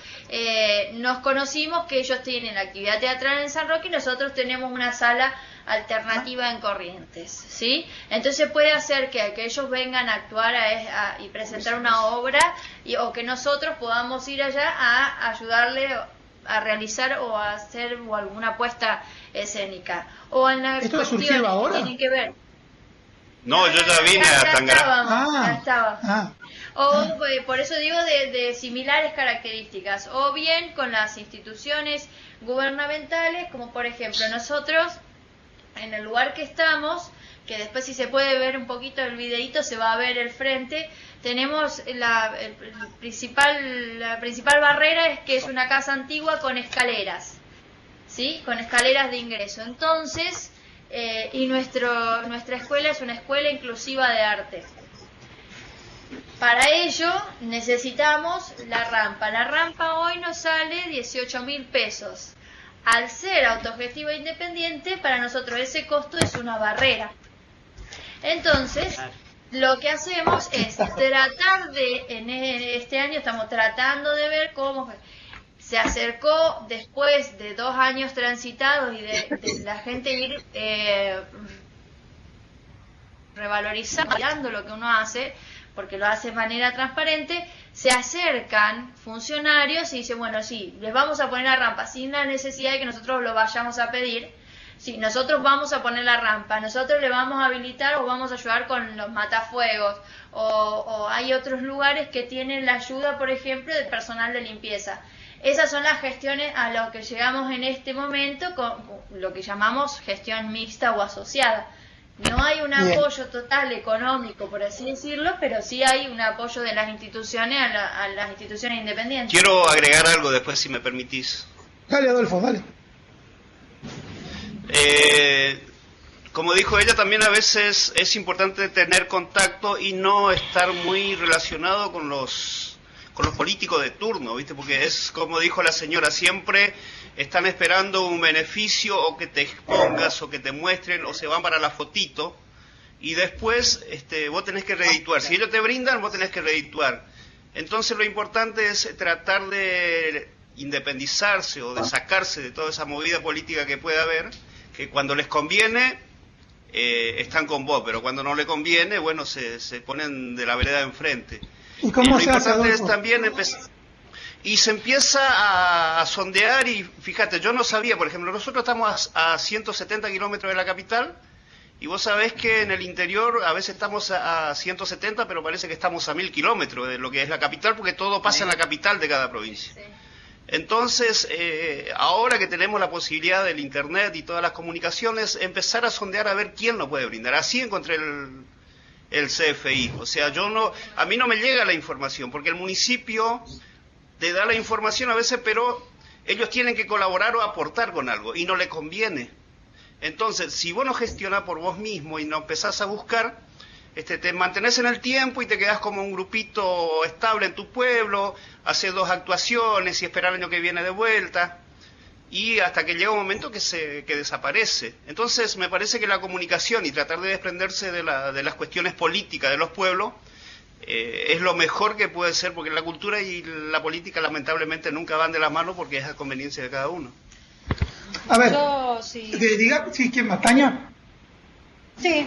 Speaker 5: nos conocimos que ellos tienen actividad teatral en San Roque y nosotros tenemos una sala alternativa en Corrientes, ¿sí? Entonces puede hacer que ellos vengan a actuar y presentar una obra o que nosotros podamos ir allá a ayudarle a realizar o a hacer alguna puesta escénica. O en la
Speaker 1: ¿esto surgió ahora?
Speaker 5: Tienen que ver.
Speaker 6: No, yo ya vine a Tangará.
Speaker 5: Ya estaba. O por eso digo de similares características, o bien con las instituciones gubernamentales, como por ejemplo nosotros en el lugar que estamos, que después si se puede ver un poquito el videíto se va a ver el frente, tenemos la principal barrera es que es una casa antigua con escaleras, ¿sí? Con escaleras de ingreso. Entonces, y nuestra escuela es una escuela inclusiva de arte. Para ello necesitamos la rampa. La rampa hoy nos sale 18.000 pesos. Al ser autogestivo e independiente, para nosotros ese costo es una barrera. Entonces, lo que hacemos es tratar en este año estamos tratando de ver cómo se acercó después de 2 años transitados y de la gente ir revalorizando lo que uno hace, porque lo hace de manera transparente, se acercan funcionarios y dicen, bueno, sí, les vamos a poner la rampa, sin la necesidad de que nosotros lo vayamos a pedir. Sí, nosotros vamos a poner la rampa, nosotros le vamos a habilitar o vamos a ayudar con los matafuegos, o hay otros lugares que tienen la ayuda, por ejemplo, del personal de limpieza. Esas son las gestiones a lo que llegamos en este momento con lo que llamamos gestión mixta o asociada. No hay un apoyo total económico, por así decirlo, pero sí hay un apoyo de las instituciones a las instituciones independientes.
Speaker 6: Quiero agregar algo después, si me permitís.
Speaker 1: Dale, Adolfo, dale.
Speaker 6: Como dijo ella, también a veces es importante tener contacto y no estar muy relacionado con los políticos de turno, ¿viste? Porque es como dijo la señora, siempre están esperando un beneficio o que te expongas o que te muestren o se van para la fotito y después vos tenés que redituar. Si ellos te brindan, vos tenés que redituar. Entonces lo importante es tratar de independizarse o de sacarse de toda esa movida política que puede haber, que cuando les conviene están con vos, pero cuando no les conviene, bueno, se ponen de la vereda de enfrente.
Speaker 1: ¿Y cómo se hace,
Speaker 6: importante
Speaker 1: Adolfo?
Speaker 6: es también y se empieza a sondear y fíjate, yo no sabía, por ejemplo, nosotros estamos a 170 kilómetros de la capital Y vos sabés que en el interior a veces estamos a 170, pero parece que estamos a 1000 kilómetros de lo que es la capital, porque todo pasa en la capital de cada provincia.
Speaker 5: Sí.
Speaker 6: Entonces, ahora que tenemos la posibilidad del Internet y todas las comunicaciones, empezar a sondear a ver quién lo puede brindar. Así encontré el CFI. O sea, a mí no me llega la información, porque el municipio te da la información a veces, pero ellos tienen que colaborar o aportar con algo, y no le conviene. Entonces, si vos no gestionás por vos mismo y no empezás a buscar, te mantenés en el tiempo y te quedás como un grupito estable en tu pueblo, haces 2 actuaciones y esperar el año que viene de vuelta, y hasta que llega un momento que desaparece. Entonces, me parece que la comunicación y tratar de desprenderse de las cuestiones políticas de los pueblos es lo mejor que puede ser, porque la cultura y la política lamentablemente nunca van de la mano porque es a conveniencia de cada uno.
Speaker 1: A ver,
Speaker 7: Sí,
Speaker 1: ¿quién más? ¿Tania?
Speaker 7: sí.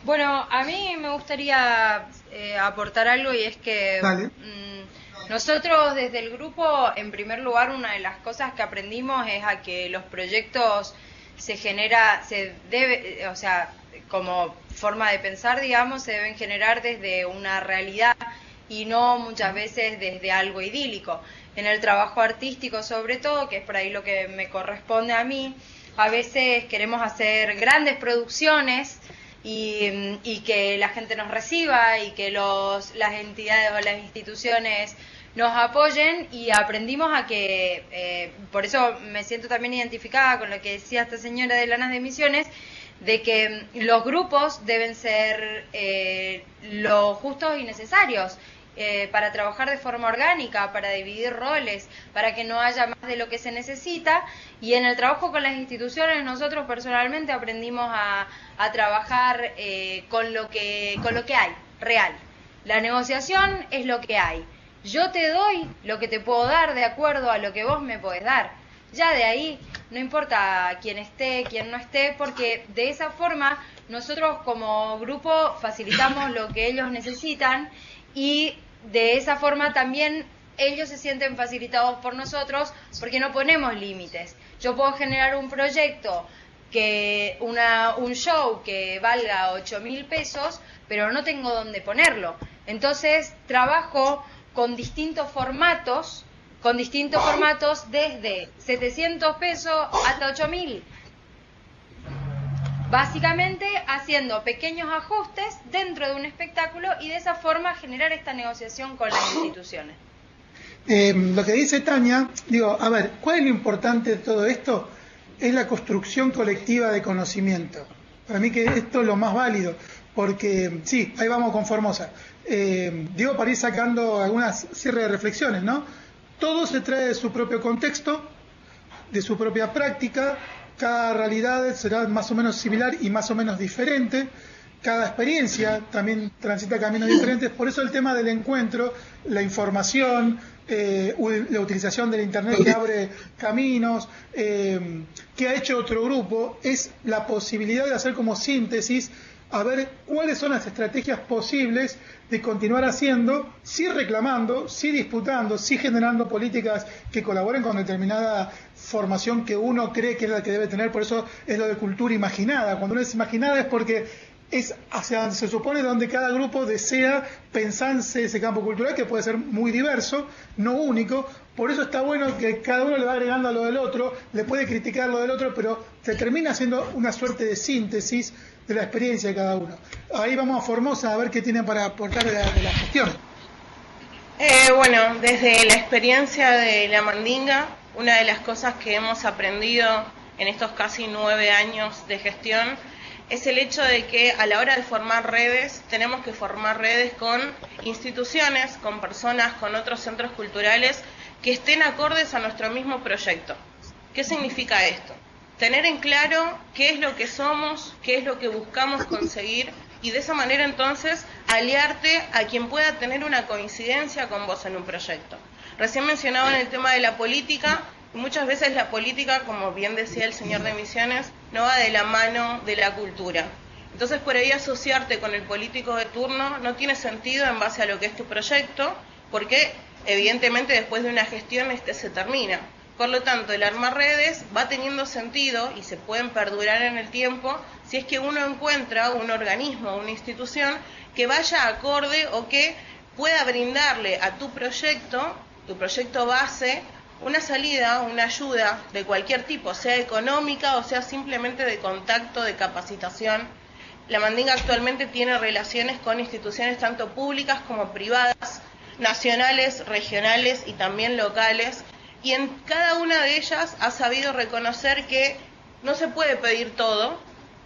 Speaker 7: Bueno, a mí me gustaría aportar algo, y es que
Speaker 1: Dale.
Speaker 7: Nosotros desde el grupo, en primer lugar, una de las cosas que aprendimos es a que los proyectos o sea, como forma de pensar, digamos, se deben generar desde una realidad y no muchas veces desde algo idílico. En el trabajo artístico, sobre todo, que es por ahí lo que me corresponde a mí, a veces queremos hacer grandes producciones y que la gente nos reciba y que las entidades o las instituciones nos apoyen, y aprendimos a que, por eso me siento también identificada con lo que decía esta señora de Lanas de Misiones, de que los grupos deben ser lo justos y necesarios para trabajar de forma orgánica, para dividir roles, para que no haya más de lo que se necesita. Y en el trabajo con las instituciones, nosotros personalmente aprendimos a trabajar con lo que hay, real. La negociación es lo que hay. Yo te doy lo que te puedo dar de acuerdo a lo que vos me podés dar. Ya de ahí, no importa quién esté, quién no esté, porque de esa forma nosotros como grupo facilitamos lo que ellos necesitan, y de esa forma también ellos se sienten facilitados por nosotros, porque no ponemos límites. Yo puedo generar un proyecto, un show que valga 8.000 pesos, pero no tengo dónde ponerlo. Entonces trabajo con distintos formatos desde 700 pesos hasta 8.000. Básicamente haciendo pequeños ajustes dentro de un espectáculo, y de esa forma generar esta negociación con las instituciones.
Speaker 1: Lo que dice Tania, a ver, ¿cuál es lo importante de todo esto? Es la construcción colectiva de conocimiento. Para mí que esto es lo más válido, porque sí, ahí vamos con Formosa. Para ir sacando algunas cierre de reflexiones, ¿no? Todo se trae de su propio contexto, de su propia práctica. Cada realidad será más o menos similar y más o menos diferente. Cada experiencia también transita caminos diferentes. Por eso el tema del encuentro, la información, la utilización del Internet que abre caminos, que ha hecho otro grupo, es la posibilidad de hacer como síntesis, a ver cuáles son las estrategias posibles de continuar haciendo, sí reclamando, sí disputando, sí generando políticas que colaboren con determinada formación que uno cree que es la que debe tener. Por eso es lo de cultura imaginada. Cuando uno es imaginada es porque es hacia donde se supone donde cada grupo desea pensarse ese campo cultural, que puede ser muy diverso, no único. Por eso está bueno que cada uno le va agregando a lo del otro, le puede criticar lo del otro, pero se termina haciendo una suerte de síntesis de la experiencia de cada uno. Ahí vamos a Formosa a ver qué tienen para aportar de la gestión.
Speaker 8: Bueno, desde la experiencia de la Mandinga, una de las cosas que hemos aprendido en estos casi 9 años de gestión es el hecho de que a la hora de formar redes, tenemos que formar redes con instituciones, con personas, con otros centros culturales que estén acordes a nuestro mismo proyecto. ¿Qué significa esto? Tener en claro qué es lo que somos, qué es lo que buscamos conseguir, y de esa manera entonces aliarte a quien pueda tener una coincidencia con vos en un proyecto. Recién mencionaban el tema de la política, y muchas veces la política, como bien decía el señor de Misiones, no va de la mano de la cultura. Entonces por ahí asociarte con el político de turno no tiene sentido en base a lo que es tu proyecto, porque evidentemente después de una gestión se termina. Por lo tanto, el armar redes va teniendo sentido y se pueden perdurar en el tiempo si es que uno encuentra un organismo, una institución que vaya acorde o que pueda brindarle a tu proyecto base, una salida, una ayuda de cualquier tipo, sea económica o sea simplemente de contacto, de capacitación. La Mandinga actualmente tiene relaciones con instituciones tanto públicas como privadas, nacionales, regionales y también locales, y en cada una de ellas ha sabido reconocer que no se puede pedir todo,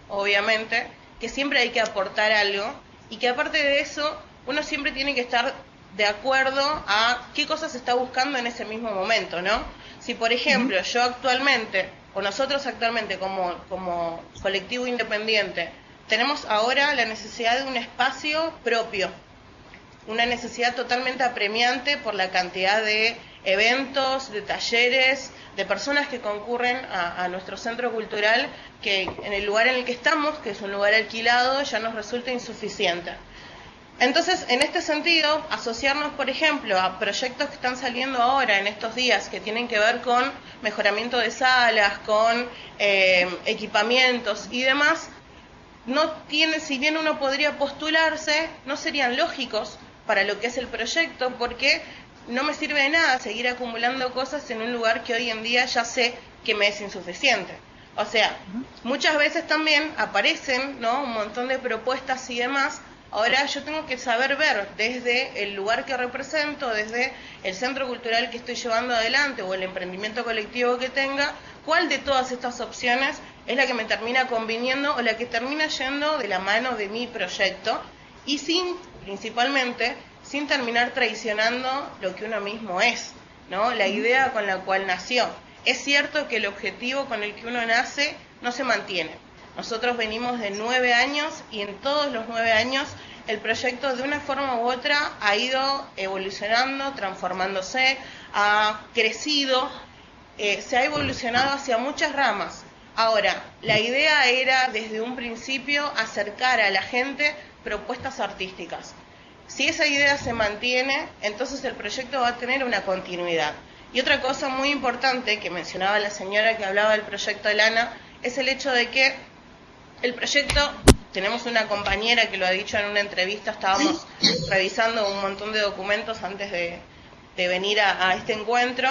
Speaker 8: obviamente, que siempre hay que aportar algo, y que aparte de eso, uno siempre tiene que estar de acuerdo a qué cosas se está buscando en ese mismo momento, ¿no? Si, por ejemplo, yo actualmente, o nosotros actualmente como colectivo independiente, tenemos ahora la necesidad de un espacio propio, una necesidad totalmente apremiante por la cantidad de eventos, de talleres, de personas que concurren a nuestro centro cultural, que en el lugar en el que estamos, que es un lugar alquilado, ya nos resulta insuficiente. Entonces, en este sentido, asociarnos, por ejemplo, a proyectos que están saliendo ahora en estos días, que tienen que ver con mejoramiento de salas, con equipamientos y demás, no tiene, si bien uno podría postularse, no serían lógicos para lo que es el proyecto, porque no me sirve de nada seguir acumulando cosas en un lugar que hoy en día ya sé que me es insuficiente. O sea, muchas veces también aparecen, ¿no?, un montón de propuestas y demás. Ahora yo tengo que saber ver desde el lugar que represento, desde el centro cultural que estoy llevando adelante o el emprendimiento colectivo que tenga, cuál de todas estas opciones es la que me termina conviniendo o la que termina yendo de la mano de mi proyecto, y principalmente, sin terminar traicionando lo que uno mismo es, ¿no? La idea con la cual nació. Es cierto que el objetivo con el que uno nace no se mantiene. Nosotros venimos de 9 años y en todos los 9 años el proyecto de una forma u otra ha ido evolucionando, transformándose, ha crecido, se ha evolucionado hacia muchas ramas. Ahora, la idea era desde un principio acercar a la gente propuestas artísticas. Si esa idea se mantiene, entonces el proyecto va a tener una continuidad. Y otra cosa muy importante que mencionaba la señora que hablaba del proyecto Lana, es el hecho de que el proyecto, tenemos una compañera que lo ha dicho en una entrevista, estábamos revisando un montón de documentos antes de venir a este encuentro,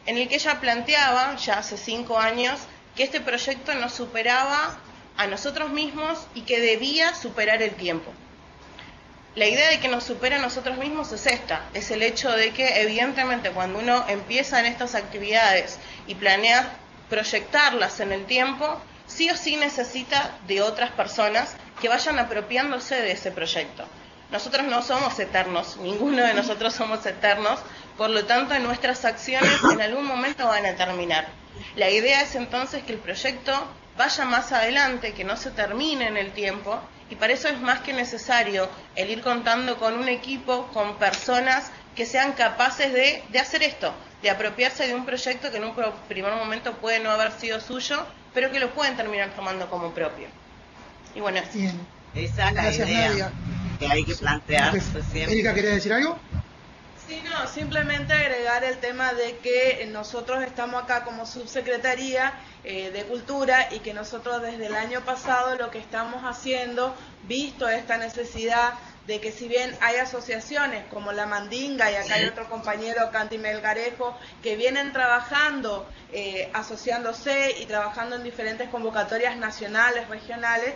Speaker 8: en el que ella planteaba, ya hace 5 años, que este proyecto nos superaba a nosotros mismos y que debía superar el tiempo. La idea de que nos supera a nosotros mismos es esta, es el hecho de que evidentemente cuando uno empieza en estas actividades y planea proyectarlas en el tiempo, sí o sí necesita de otras personas que vayan apropiándose de ese proyecto. Nosotros no somos eternos, ninguno de nosotros somos eternos, por lo tanto nuestras acciones en algún momento van a terminar. La idea es entonces que el proyecto vaya más adelante, que no se termine en el tiempo, y para eso es más que necesario el ir contando con un equipo, con personas que sean capaces de hacer esto, de apropiarse de un proyecto que en un primer momento puede no haber sido suyo, pero que lo pueden terminar tomando como propio. Y bueno,
Speaker 1: bien.
Speaker 2: Esa es la
Speaker 1: Gracias,
Speaker 2: idea
Speaker 1: Nadia.
Speaker 2: que hay que plantearse siempre.
Speaker 1: Erika, ¿querés decir algo?
Speaker 3: Sí, no, simplemente agregar el tema de que nosotros estamos acá como subsecretaría de Cultura y que nosotros desde el año pasado lo que estamos haciendo, visto esta necesidad de que si bien hay asociaciones como La Mandinga y acá hay otro compañero, Canti Melgarejo, que vienen trabajando, asociándose y trabajando en diferentes convocatorias nacionales, regionales,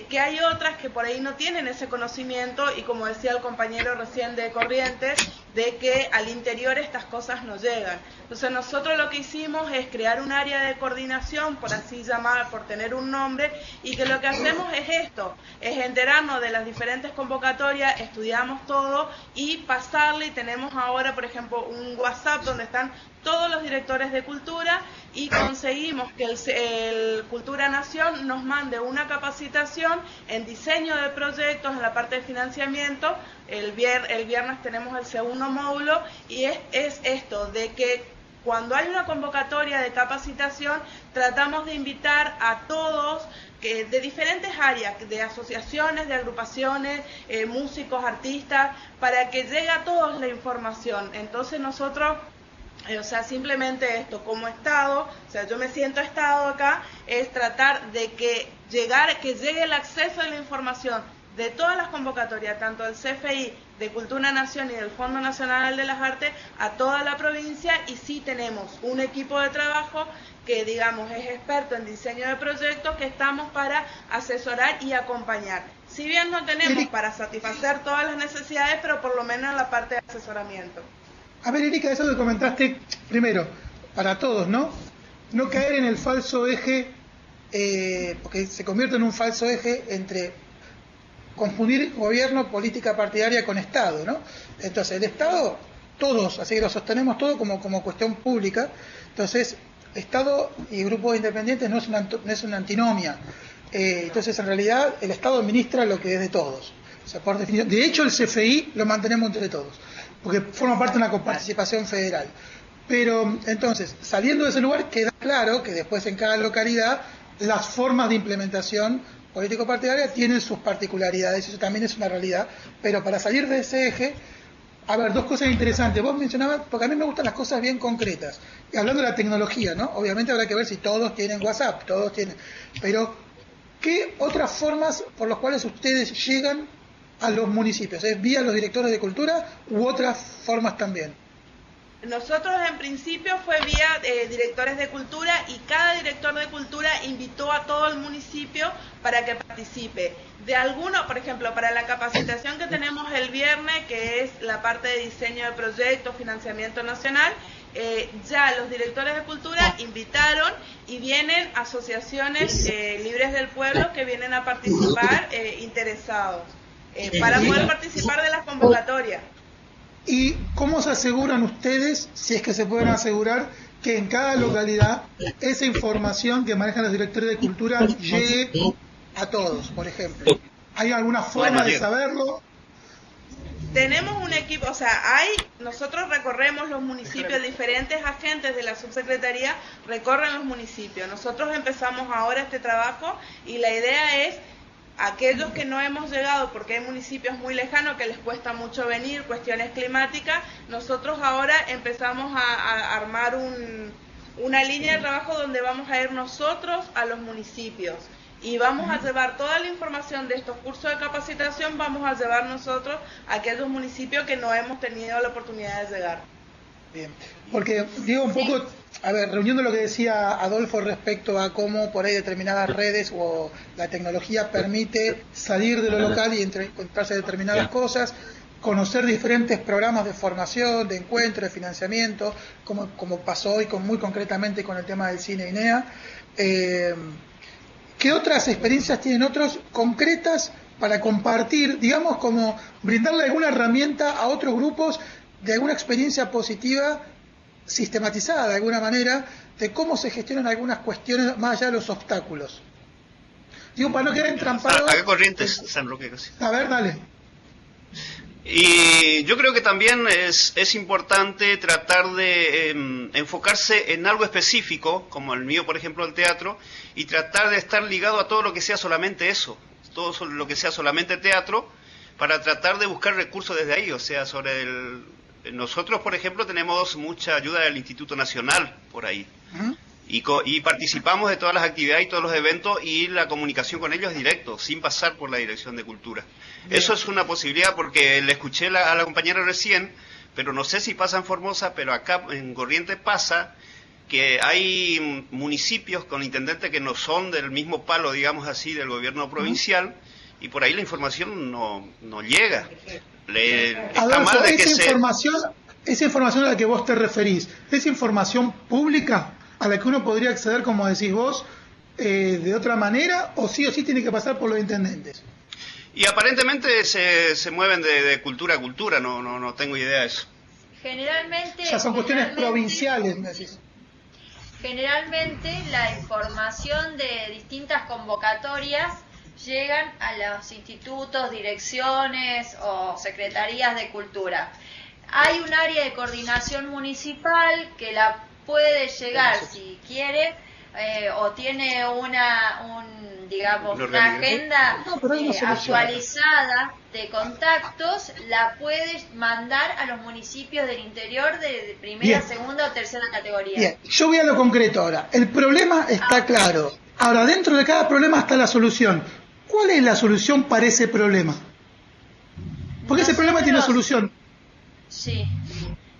Speaker 3: que hay otras que por ahí no tienen ese conocimiento y como decía el compañero recién de Corrientes, de que al interior estas cosas no llegan. Entonces nosotros lo que hicimos es crear un área de coordinación, por así llamar, por tener un nombre, y que lo que hacemos es esto, es enterarnos de las diferentes convocatorias, estudiamos todo y pasarle, y tenemos ahora, por ejemplo, un WhatsApp donde están todos los directores de cultura y conseguimos que el Cultura Nación nos mande una capacitación en diseño de proyectos, en la parte de financiamiento. El viernes tenemos el segundo módulo y es esto, de que cuando hay una convocatoria de capacitación tratamos de invitar a todos de diferentes áreas, de asociaciones, de agrupaciones, músicos, artistas, para que llegue a todos la información. Entonces nosotros O sea, simplemente esto, como Estado, o sea, yo me siento Estado acá, es tratar de que llegue el acceso a la información de todas las convocatorias, tanto del CFI, de Cultura Nación y del Fondo Nacional de las Artes, a toda la provincia, y sí tenemos un equipo de trabajo que, digamos, es experto en diseño de proyectos, que estamos para asesorar y acompañar. Si bien no tenemos para satisfacer todas las necesidades, pero por lo menos en la parte de asesoramiento.
Speaker 1: A ver, Erika, eso que comentaste, primero, para todos, ¿no? No caer en el falso eje, porque se convierte en un falso eje entre confundir gobierno, política partidaria con Estado, ¿no? Entonces, el Estado, todos, así que lo sostenemos todo como cuestión pública. Entonces, Estado y grupos independientes no es una antinomia. Entonces, en realidad, el Estado administra lo que es de todos. O sea, por definición, de hecho, el CFI lo mantenemos entre todos, porque forma parte de una coparticipación federal. Pero, entonces, saliendo de ese lugar, queda claro que después en cada localidad las formas de implementación político-partidaria tienen sus particularidades, eso también es una realidad. Pero para salir de ese eje, a ver, dos cosas interesantes. Vos mencionabas, porque a mí me gustan las cosas bien concretas. Y hablando de la tecnología, ¿no? Obviamente habrá que ver si todos tienen WhatsApp, todos tienen. Pero, ¿qué otras formas por las cuales ustedes llegan a los municipios? ¿Es vía los directores de cultura u otras formas también?
Speaker 3: Nosotros en principio fue vía directores de cultura, y cada director de cultura invitó a todo el municipio para que participe. De alguno, por ejemplo, para la capacitación que tenemos el viernes, que es la parte de diseño de proyectos, financiamiento nacional, ya los directores de cultura invitaron y vienen asociaciones libres del pueblo que vienen a participar interesados para poder participar de las convocatorias.
Speaker 1: ¿Y cómo se aseguran ustedes, si es que se pueden asegurar, que en cada localidad esa información que manejan los directores de cultura llegue a todos, por ejemplo? ¿Hay alguna forma de saberlo?
Speaker 3: Tenemos un equipo, o sea, nosotros recorremos los municipios, diferentes agentes de la subsecretaría recorren los municipios. Nosotros empezamos ahora este trabajo y la idea es aquellos que no hemos llegado, porque hay municipios muy lejanos que les cuesta mucho venir, cuestiones climáticas, nosotros ahora empezamos a armar una línea de trabajo donde vamos a ir nosotros a los municipios y vamos a llevar toda la información de estos cursos de capacitación, vamos a llevar nosotros a aquellos municipios que no hemos tenido la oportunidad de llegar.
Speaker 1: Bien, porque digo un poco, a ver, reuniendo lo que decía Adolfo respecto a cómo por ahí determinadas redes o la tecnología permite salir de lo local y encontrarse determinadas cosas, conocer diferentes programas de formación, de encuentro, de financiamiento, como pasó hoy muy concretamente con el tema del cine INEA. ¿Qué otras experiencias tienen otros concretas para compartir, digamos, como brindarle alguna herramienta a otros grupos de alguna experiencia positiva sistematizada de alguna manera de cómo se gestionan algunas cuestiones más allá de los obstáculos? Digo, para no quedar entrampado.
Speaker 6: Acá Corrientes, San Roque casi.
Speaker 1: A ver, dale.
Speaker 6: Y yo creo que también es importante tratar de enfocarse en algo específico, como el mío, por ejemplo, el teatro, y tratar de estar ligado a todo lo que sea solamente eso, todo lo que sea solamente teatro, para tratar de buscar recursos desde ahí. O sea, nosotros, por ejemplo, tenemos mucha ayuda del Instituto Nacional por ahí. Y participamos de todas las actividades y todos los eventos, y la comunicación con ellos es directo, sin pasar por la Dirección de Cultura. Bien. Eso es una posibilidad, porque le escuché a la compañera recién, pero no sé si pasa en Formosa, pero acá en Corrientes pasa que hay municipios con intendentes que no son del mismo palo, digamos así, del gobierno provincial, y por ahí la información no llega.
Speaker 1: Adolfo, esa información a la que vos te referís, ¿es información pública a la que uno podría acceder, como decís vos, de otra manera, o sí tiene que pasar por los intendentes?
Speaker 6: Y aparentemente se mueven de cultura a cultura, no tengo idea de eso.
Speaker 5: Generalmente...
Speaker 1: Ya son cuestiones provinciales, me decís.
Speaker 5: Generalmente la información de distintas convocatorias llegan a los institutos, direcciones o secretarías de cultura. Hay un área de coordinación municipal que la puede llegar si quiere o tiene un digamos,
Speaker 6: Lo
Speaker 5: una
Speaker 6: realidad.
Speaker 5: agenda
Speaker 1: No, pero hay una solución.
Speaker 5: actualizada de contactos, la puedes mandar a los municipios del interior de primera,
Speaker 1: Bien.
Speaker 5: segunda o tercera categoría.
Speaker 1: Bien, yo voy a lo concreto ahora. El problema está claro. Ahora, dentro de cada problema está la solución. ¿Cuál es la solución para ese problema? Porque ese problema tiene
Speaker 5: Nosotros-
Speaker 1: solución.
Speaker 5: Sí.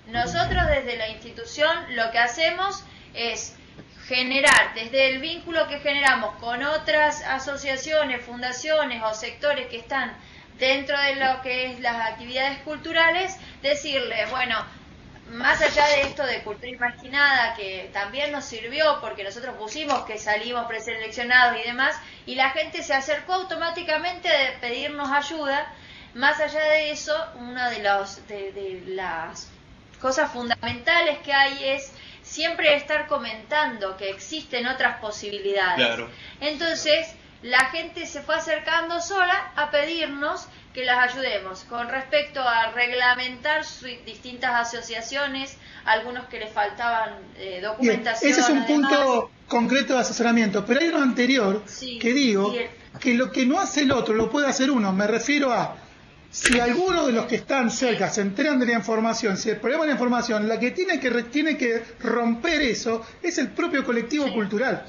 Speaker 5: Nosotros desde la institución lo que hacemos es generar, desde el vínculo que generamos con otras asociaciones, fundaciones o sectores que están dentro de lo que es las actividades culturales, decirles, bueno, más allá de esto de cultura imaginada, que también nos sirvió porque nosotros pusimos que salimos preseleccionados y demás, y la gente se acercó automáticamente de pedirnos ayuda. Más allá de eso, una de las cosas fundamentales que hay es siempre estar comentando que existen otras posibilidades.
Speaker 6: Claro.
Speaker 5: Entonces, la gente se fue acercando sola a pedirnos que las ayudemos con respecto a reglamentar distintas asociaciones, algunos que les faltaban
Speaker 1: Bien,
Speaker 5: documentación.
Speaker 1: ese es un
Speaker 5: además.
Speaker 1: punto concreto de asesoramiento. Pero hay uno anterior
Speaker 5: Sí,
Speaker 1: que digo
Speaker 5: sí.
Speaker 1: que lo que no hace el otro lo puede hacer uno. Me refiero a si alguno de los que están cerca se enteran de la información, si el problema de la información, la que tiene que romper eso es el propio colectivo cultural.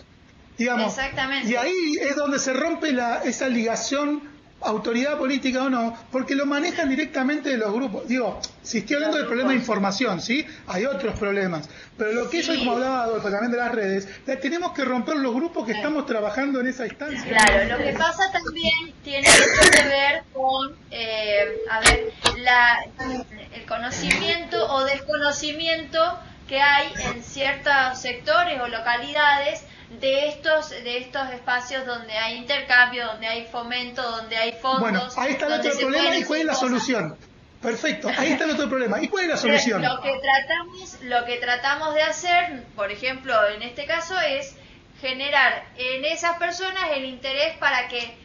Speaker 1: Digamos,
Speaker 5: Exactamente.
Speaker 1: y ahí es donde se rompe esa ligación autoridad política o no, porque lo manejan directamente de los grupos. Digo, si estoy hablando del problema de información, ¿sí? Hay otros problemas. Pero lo que es hoy, como hablaba Adolfo, también de las redes, tenemos que romper los grupos que estamos trabajando en esa instancia.
Speaker 5: Claro, lo que pasa también tiene mucho que ver con, el conocimiento o desconocimiento que hay en ciertos sectores o localidades de estos espacios donde hay intercambio, donde hay fomento, donde hay fondos.
Speaker 1: Bueno, ahí está el
Speaker 5: donde
Speaker 1: otro
Speaker 5: se
Speaker 1: problema
Speaker 5: pueden
Speaker 1: y cuál es la
Speaker 5: hacer cosas.
Speaker 1: solución. Perfecto, ahí está el otro problema. ¿Y cuál es la solución?
Speaker 5: Lo que tratamos de hacer, por ejemplo, en este caso, es generar en esas personas el interés para que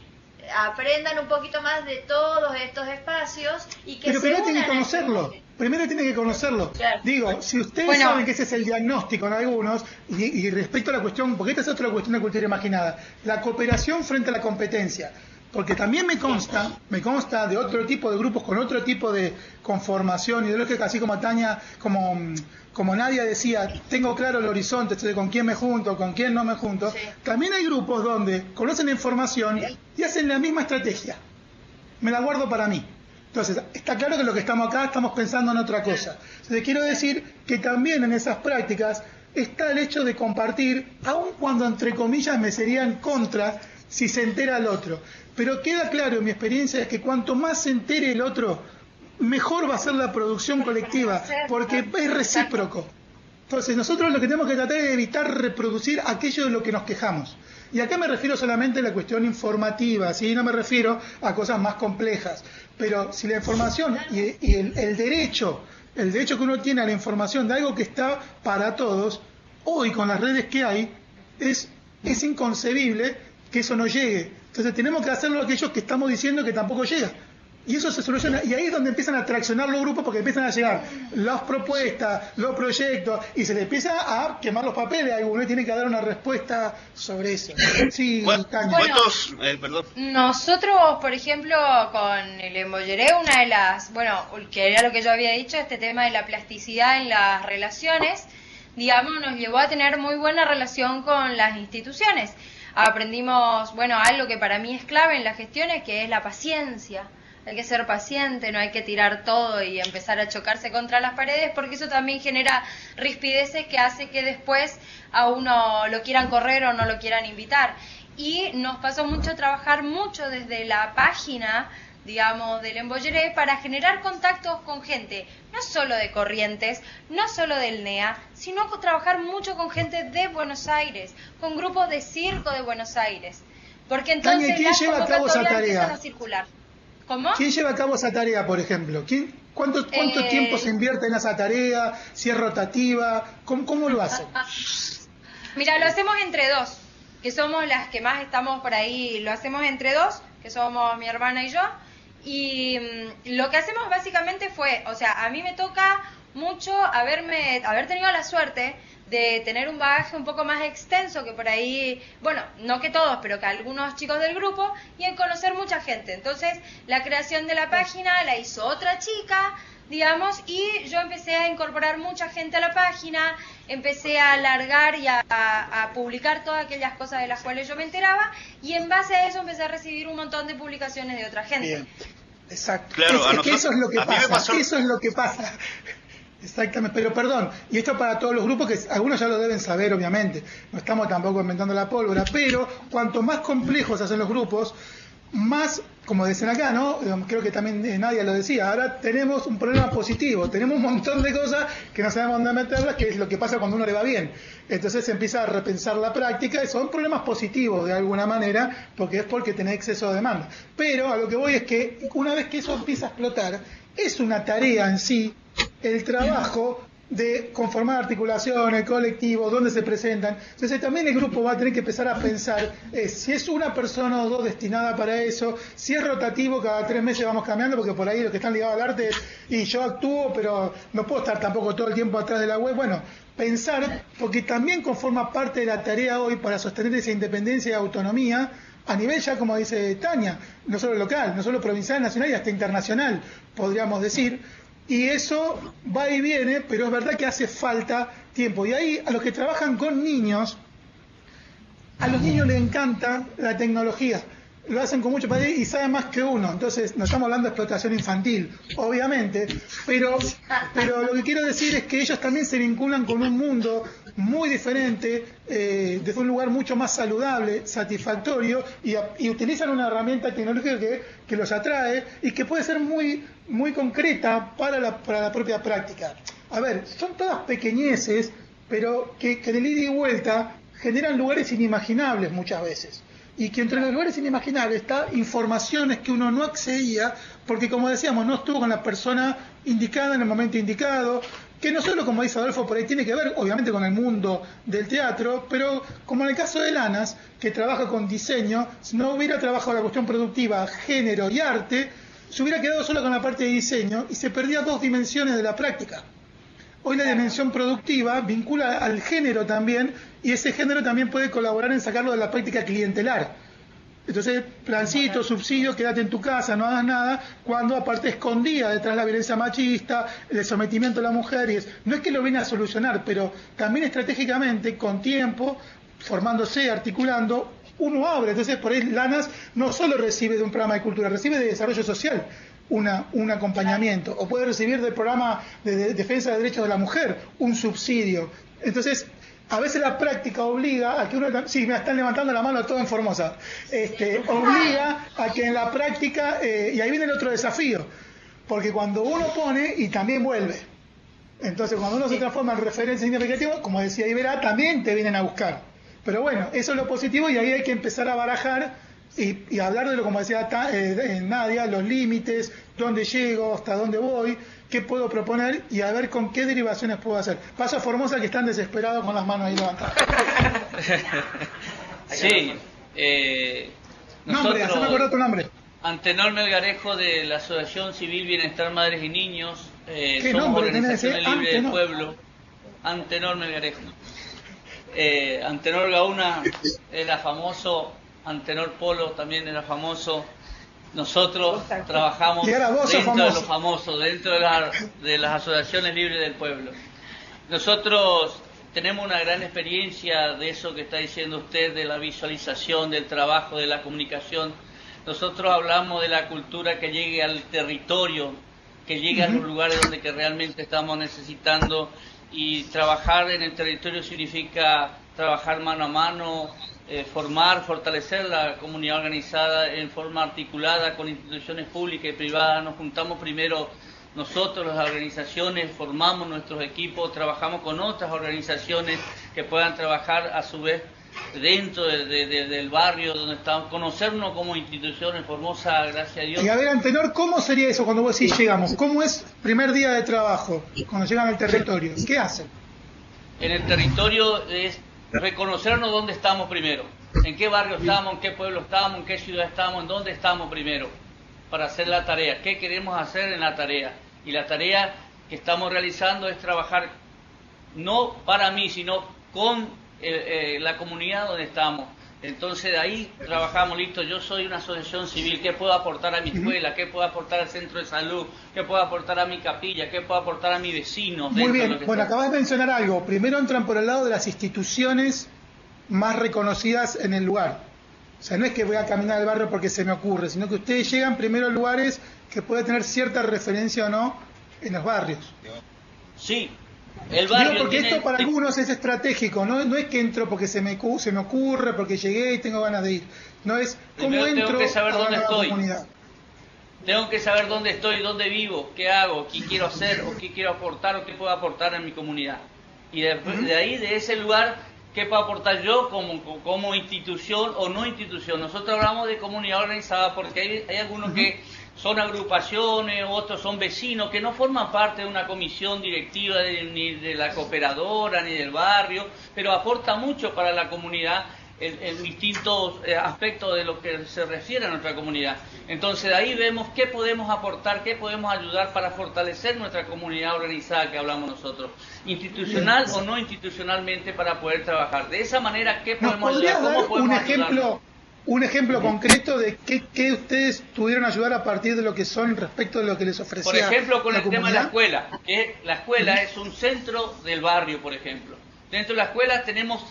Speaker 5: aprendan un poquito más de todos estos espacios y que
Speaker 1: Pero
Speaker 5: se
Speaker 1: primero tiene que
Speaker 5: unan a
Speaker 1: conocerlo.
Speaker 5: este.
Speaker 1: Primero tiene que conocerlo.
Speaker 5: Claro.
Speaker 1: Digo, si ustedes
Speaker 7: Bueno.
Speaker 1: saben que ese es el diagnóstico en algunos, y respecto a la cuestión, porque esta es otra cuestión de cultura imaginada, la cooperación frente a la competencia. Porque también me consta de otro tipo de grupos con otro tipo de conformación ideológica, así como Tania, como Nadia decía, tengo claro el horizonte, de con quién me junto, con quién no me junto.
Speaker 5: Sí.
Speaker 1: También hay grupos donde conocen la información y hacen la misma estrategia. Me la guardo para mí. Entonces, está claro que lo que estamos acá estamos pensando en otra cosa. Entonces, quiero decir que también en esas prácticas está el hecho de compartir, aun cuando entre comillas me sería en contra si se entera el otro. Pero queda claro en mi experiencia es que cuanto más se entere el otro, mejor va a ser la producción colectiva, porque es recíproco. Entonces nosotros lo que tenemos que tratar es de evitar reproducir aquello de lo que nos quejamos. Y acá me refiero solamente a la cuestión informativa, ¿sí? No me refiero a cosas más complejas. Pero si la información y el derecho que uno tiene a la información de algo que está para todos, hoy con las redes que hay, es inconcebible que eso no llegue. Entonces tenemos que hacerlo aquellos que estamos diciendo que tampoco llega. Y eso se soluciona, y ahí es donde empiezan a traccionar los grupos, porque empiezan a llegar las propuestas, los proyectos, y se les empieza a quemar los papeles. Alguno tiene que dar una respuesta sobre eso. Sí, Tania.
Speaker 6: ¿Cuántos? Perdón.
Speaker 7: Nosotros, por ejemplo, con el Embolleré, una de las, que era lo que yo había dicho, este tema de la plasticidad en las relaciones, digamos, nos llevó a tener muy buena relación con las instituciones. Aprendimos, algo que para mí es clave en las gestiones, que es la paciencia. Hay que ser paciente, no hay que tirar todo y empezar a chocarse contra las paredes, porque eso también genera rispideces que hace que después a uno lo quieran correr o no lo quieran invitar. Y nos pasó mucho trabajar mucho desde la página, digamos, del Embolleré para generar contactos con gente, no solo de Corrientes, no solo del NEA, sino trabajar mucho con gente de Buenos Aires, con grupos de circo de Buenos Aires. Porque entonces
Speaker 1: Tania, ¿quién
Speaker 7: las
Speaker 1: lleva a cabo esa
Speaker 7: convocatorias
Speaker 1: tarea?
Speaker 7: empiezan a circular. ¿Cómo?
Speaker 1: ¿Quién lleva a cabo esa tarea, por ejemplo? ¿Cuánto tiempo se invierte en esa tarea? ¿Si es rotativa? ¿Cómo lo hacen?
Speaker 7: Mira, lo hacemos entre dos, que somos las que más estamos por ahí, lo hacemos entre dos, que somos mi hermana y yo, y lo que hacemos básicamente fue, a mí me toca mucho haber tenido la suerte de tener un bagaje un poco más extenso que por ahí, bueno, no que todos, pero que algunos chicos del grupo, y en conocer mucha gente. Entonces, la creación de la página la hizo otra chica, digamos, y yo empecé a incorporar mucha gente a la página, empecé a alargar y a publicar todas aquellas cosas de las cuales yo me enteraba, y en base a eso empecé a recibir un montón de publicaciones de otra gente.
Speaker 1: Bien, exacto.
Speaker 6: Claro,
Speaker 1: que eso es lo que pasa, eso es lo que pasa. Exactamente, pero perdón, y esto para todos los grupos, que algunos ya lo deben saber, obviamente, no estamos tampoco inventando la pólvora, pero cuanto más complejos hacen los grupos, más, como dicen acá, ¿no? Creo que también Nadia lo decía, ahora tenemos un problema positivo, tenemos un montón de cosas que no sabemos dónde meterlas, que es lo que pasa cuando uno le va bien. Entonces se empieza a repensar la práctica, y son problemas positivos de alguna manera, porque es porque tenés exceso de demanda. Pero a lo que voy es que una vez que eso empieza a explotar, es una tarea en sí el trabajo de conformar articulaciones, colectivos, dónde se presentan. Entonces también el grupo va a tener que empezar a pensar si es una persona o dos destinada para eso, si es rotativo, cada 3 meses vamos cambiando, porque por ahí los que están ligados al arte, y yo actúo, pero no puedo estar tampoco todo el tiempo atrás de la web. Bueno, pensar, porque también conforma parte de la tarea hoy para sostener esa independencia y autonomía, a nivel ya, como dice Tania, no solo local, no solo provincial, nacional y hasta internacional, podríamos decir. Y eso va y viene, pero es verdad que hace falta tiempo. Y ahí, a los que trabajan con niños, a los niños les encanta la tecnología. Lo hacen con mucho placer y saben más que uno. Entonces, no estamos hablando de explotación infantil, obviamente, pero lo que quiero decir es que ellos también se vinculan con un mundo muy diferente, desde un lugar mucho más saludable, satisfactorio, y utilizan una herramienta tecnológica que los atrae y que puede ser muy, muy concreta para la propia práctica. A ver, son todas pequeñeces, pero que de ida y vuelta generan lugares inimaginables muchas veces. Y que entre los lugares inimaginables está informaciones que uno no accedía, porque como decíamos, no estuvo con la persona indicada en el momento indicado, que no solo, como dice Adolfo, por ahí tiene que ver, obviamente, con el mundo del teatro, pero como en el caso de Lanas, que trabaja con diseño, si no hubiera trabajado la cuestión productiva, género y arte, se hubiera quedado solo con la parte de diseño y se perdía 2 dimensiones de la práctica. Hoy la dimensión productiva vincula al género también, y ese género también puede colaborar en sacarlo de la práctica clientelar. Entonces, plancito, subsidio, quédate en tu casa, no hagas nada, cuando aparte escondía detrás la violencia machista, el sometimiento a la mujer, y no es que lo viene a solucionar, pero también estratégicamente, con tiempo, formándose, articulando, uno abre. Entonces, por ahí Lanas no solo recibe de un programa de cultura, recibe de desarrollo social un acompañamiento, o puede recibir del programa de defensa de derechos de la mujer un subsidio. Entonces, a veces la práctica obliga a que uno... Sí, me están levantando la mano todo en Formosa. Obliga a que en la práctica... y ahí viene el otro desafío. Porque cuando uno pone, y también vuelve. Entonces, cuando uno se transforma en referencia significativa, como decía Ibera, también te vienen a buscar. Pero bueno, eso es lo positivo, y ahí hay que empezar a barajar y hablar de lo, como decía Nadia, los límites, dónde llego, hasta dónde voy, qué puedo proponer y a ver con qué derivaciones puedo hacer. Paso a Formosa, que están desesperados con las manos ahí levantadas.
Speaker 9: Sí,
Speaker 1: nombre, haceme acordar tu nombre.
Speaker 9: Antenor Melgarejo, de la Asociación Civil Bienestar Madres y Niños,
Speaker 1: ¿Qué
Speaker 9: somos
Speaker 1: nombre
Speaker 9: Organizaciones
Speaker 1: tenés?
Speaker 9: Libres del Pueblo. Antenor Melgarejo. Antenor Gauna era famoso, Antenor Polo también era famoso. Nosotros trabajamos dentro de los famosos, dentro de las asociaciones libres del pueblo. Nosotros tenemos una gran experiencia de eso que está diciendo usted, de la visualización, del trabajo, de la comunicación. Nosotros hablamos de la cultura que llegue al territorio, que llegue a los lugares donde que realmente estamos necesitando, y trabajar en el territorio significa trabajar mano a mano, formar, fortalecer la comunidad organizada en forma articulada con instituciones públicas y privadas. Nos juntamos primero nosotros, las organizaciones, formamos nuestros equipos, trabajamos con otras organizaciones que puedan trabajar a su vez dentro del barrio donde estamos, conocernos como instituciones. Formosa, gracias a Dios.
Speaker 1: Y a ver, Antenor, ¿cómo sería eso cuando vos decís llegamos? ¿Cómo es primer día de trabajo cuando llegan al territorio? ¿Qué hacen?
Speaker 9: En el territorio es reconocernos dónde estamos primero, en qué barrio estamos, en qué pueblo estamos, en qué ciudad estamos, en dónde estamos primero, para hacer la tarea, qué queremos hacer en la tarea. Y la tarea que estamos realizando es trabajar no para mí, sino con la comunidad donde estamos. Entonces de ahí trabajamos, listo, yo soy una asociación civil, ¿qué puedo aportar a mi escuela? ¿Qué puedo aportar al centro de salud? ¿Qué puedo aportar a mi capilla? ¿Qué puedo aportar a mi vecino?
Speaker 1: Muy bien, bueno, acabas de mencionar algo. Primero entran por el lado de las instituciones más reconocidas en el lugar. O sea, no es que voy a caminar al barrio porque se me ocurre, sino que ustedes llegan primero a lugares que puede tener cierta referencia o no en los barrios.
Speaker 9: Sí. El barrio
Speaker 1: porque
Speaker 9: tiene...
Speaker 1: esto para algunos es estratégico, no es que entro porque se me ocurre, porque llegué y tengo ganas de ir. No es cómo
Speaker 9: primero
Speaker 1: entro
Speaker 9: tengo que saber dónde estoy.
Speaker 1: Comunidad.
Speaker 9: Tengo que saber dónde estoy, dónde vivo, qué hago, qué quiero hacer, o qué quiero aportar, o qué puedo aportar en mi comunidad. Y de ahí, de ese lugar, qué puedo aportar yo como institución o no institución. Nosotros hablamos de comunidad organizada porque hay algunos que son agrupaciones, otros son vecinos que no forman parte de una comisión directiva ni de la cooperadora ni del barrio, pero aporta mucho para la comunidad en distintos aspectos de lo que se refiere a nuestra comunidad. Entonces de ahí vemos qué podemos aportar, qué podemos ayudar para fortalecer nuestra comunidad organizada que hablamos nosotros, institucional o no institucionalmente, para poder trabajar. De esa manera, ¿qué podemos ayudar? ¿Cómo podemos ayudar?
Speaker 1: Un ejemplo concreto de qué ustedes tuvieron ayudar a partir de lo que son respecto de lo que les ofrecía.
Speaker 9: Por ejemplo, con el
Speaker 1: comunidad.
Speaker 9: tema de la escuela, que la escuela es un centro del barrio, por ejemplo. Dentro de la escuela tenemos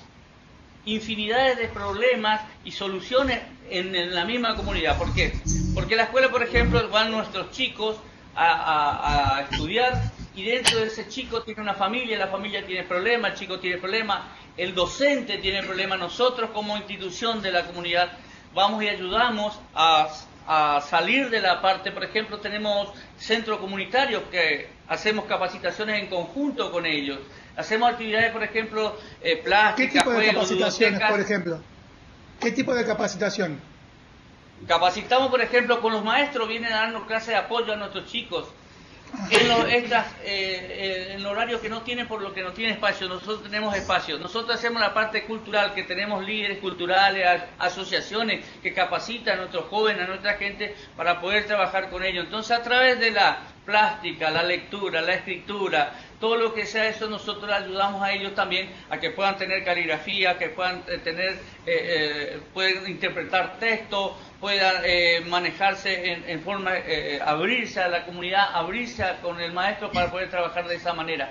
Speaker 9: infinidades de problemas y soluciones en la misma comunidad. ¿Por qué? Porque la escuela, por ejemplo, van nuestros chicos a estudiar, y dentro de ese chico tiene una familia, la familia tiene problemas, el chico tiene problemas, el docente tiene problemas. Nosotros como institución de la comunidad vamos y ayudamos a salir de la parte, por ejemplo, tenemos centros comunitarios que hacemos capacitaciones en conjunto con ellos, hacemos actividades, por ejemplo, plásticas,
Speaker 1: ¿Qué tipo de
Speaker 9: juegos,
Speaker 1: capacitaciones,
Speaker 9: bibliotecas.
Speaker 1: por ejemplo? ¿Qué tipo de capacitación?
Speaker 9: Capacitamos, por ejemplo, con los maestros, vienen a darnos clases de apoyo a nuestros chicos. En horarios que no tienen, por lo que no tienen espacio, nosotros tenemos espacio. Nosotros hacemos la parte cultural, que tenemos líderes culturales, asociaciones que capacitan a nuestros jóvenes, a nuestra gente, para poder trabajar con ellos. Entonces, a través de la plástica, la lectura, la escritura, todo lo que sea eso, nosotros ayudamos a ellos también a que puedan tener caligrafía, que puedan pueden interpretar textos, puedan manejarse en forma, abrirse a la comunidad, abrirse con el maestro para poder trabajar de esa manera.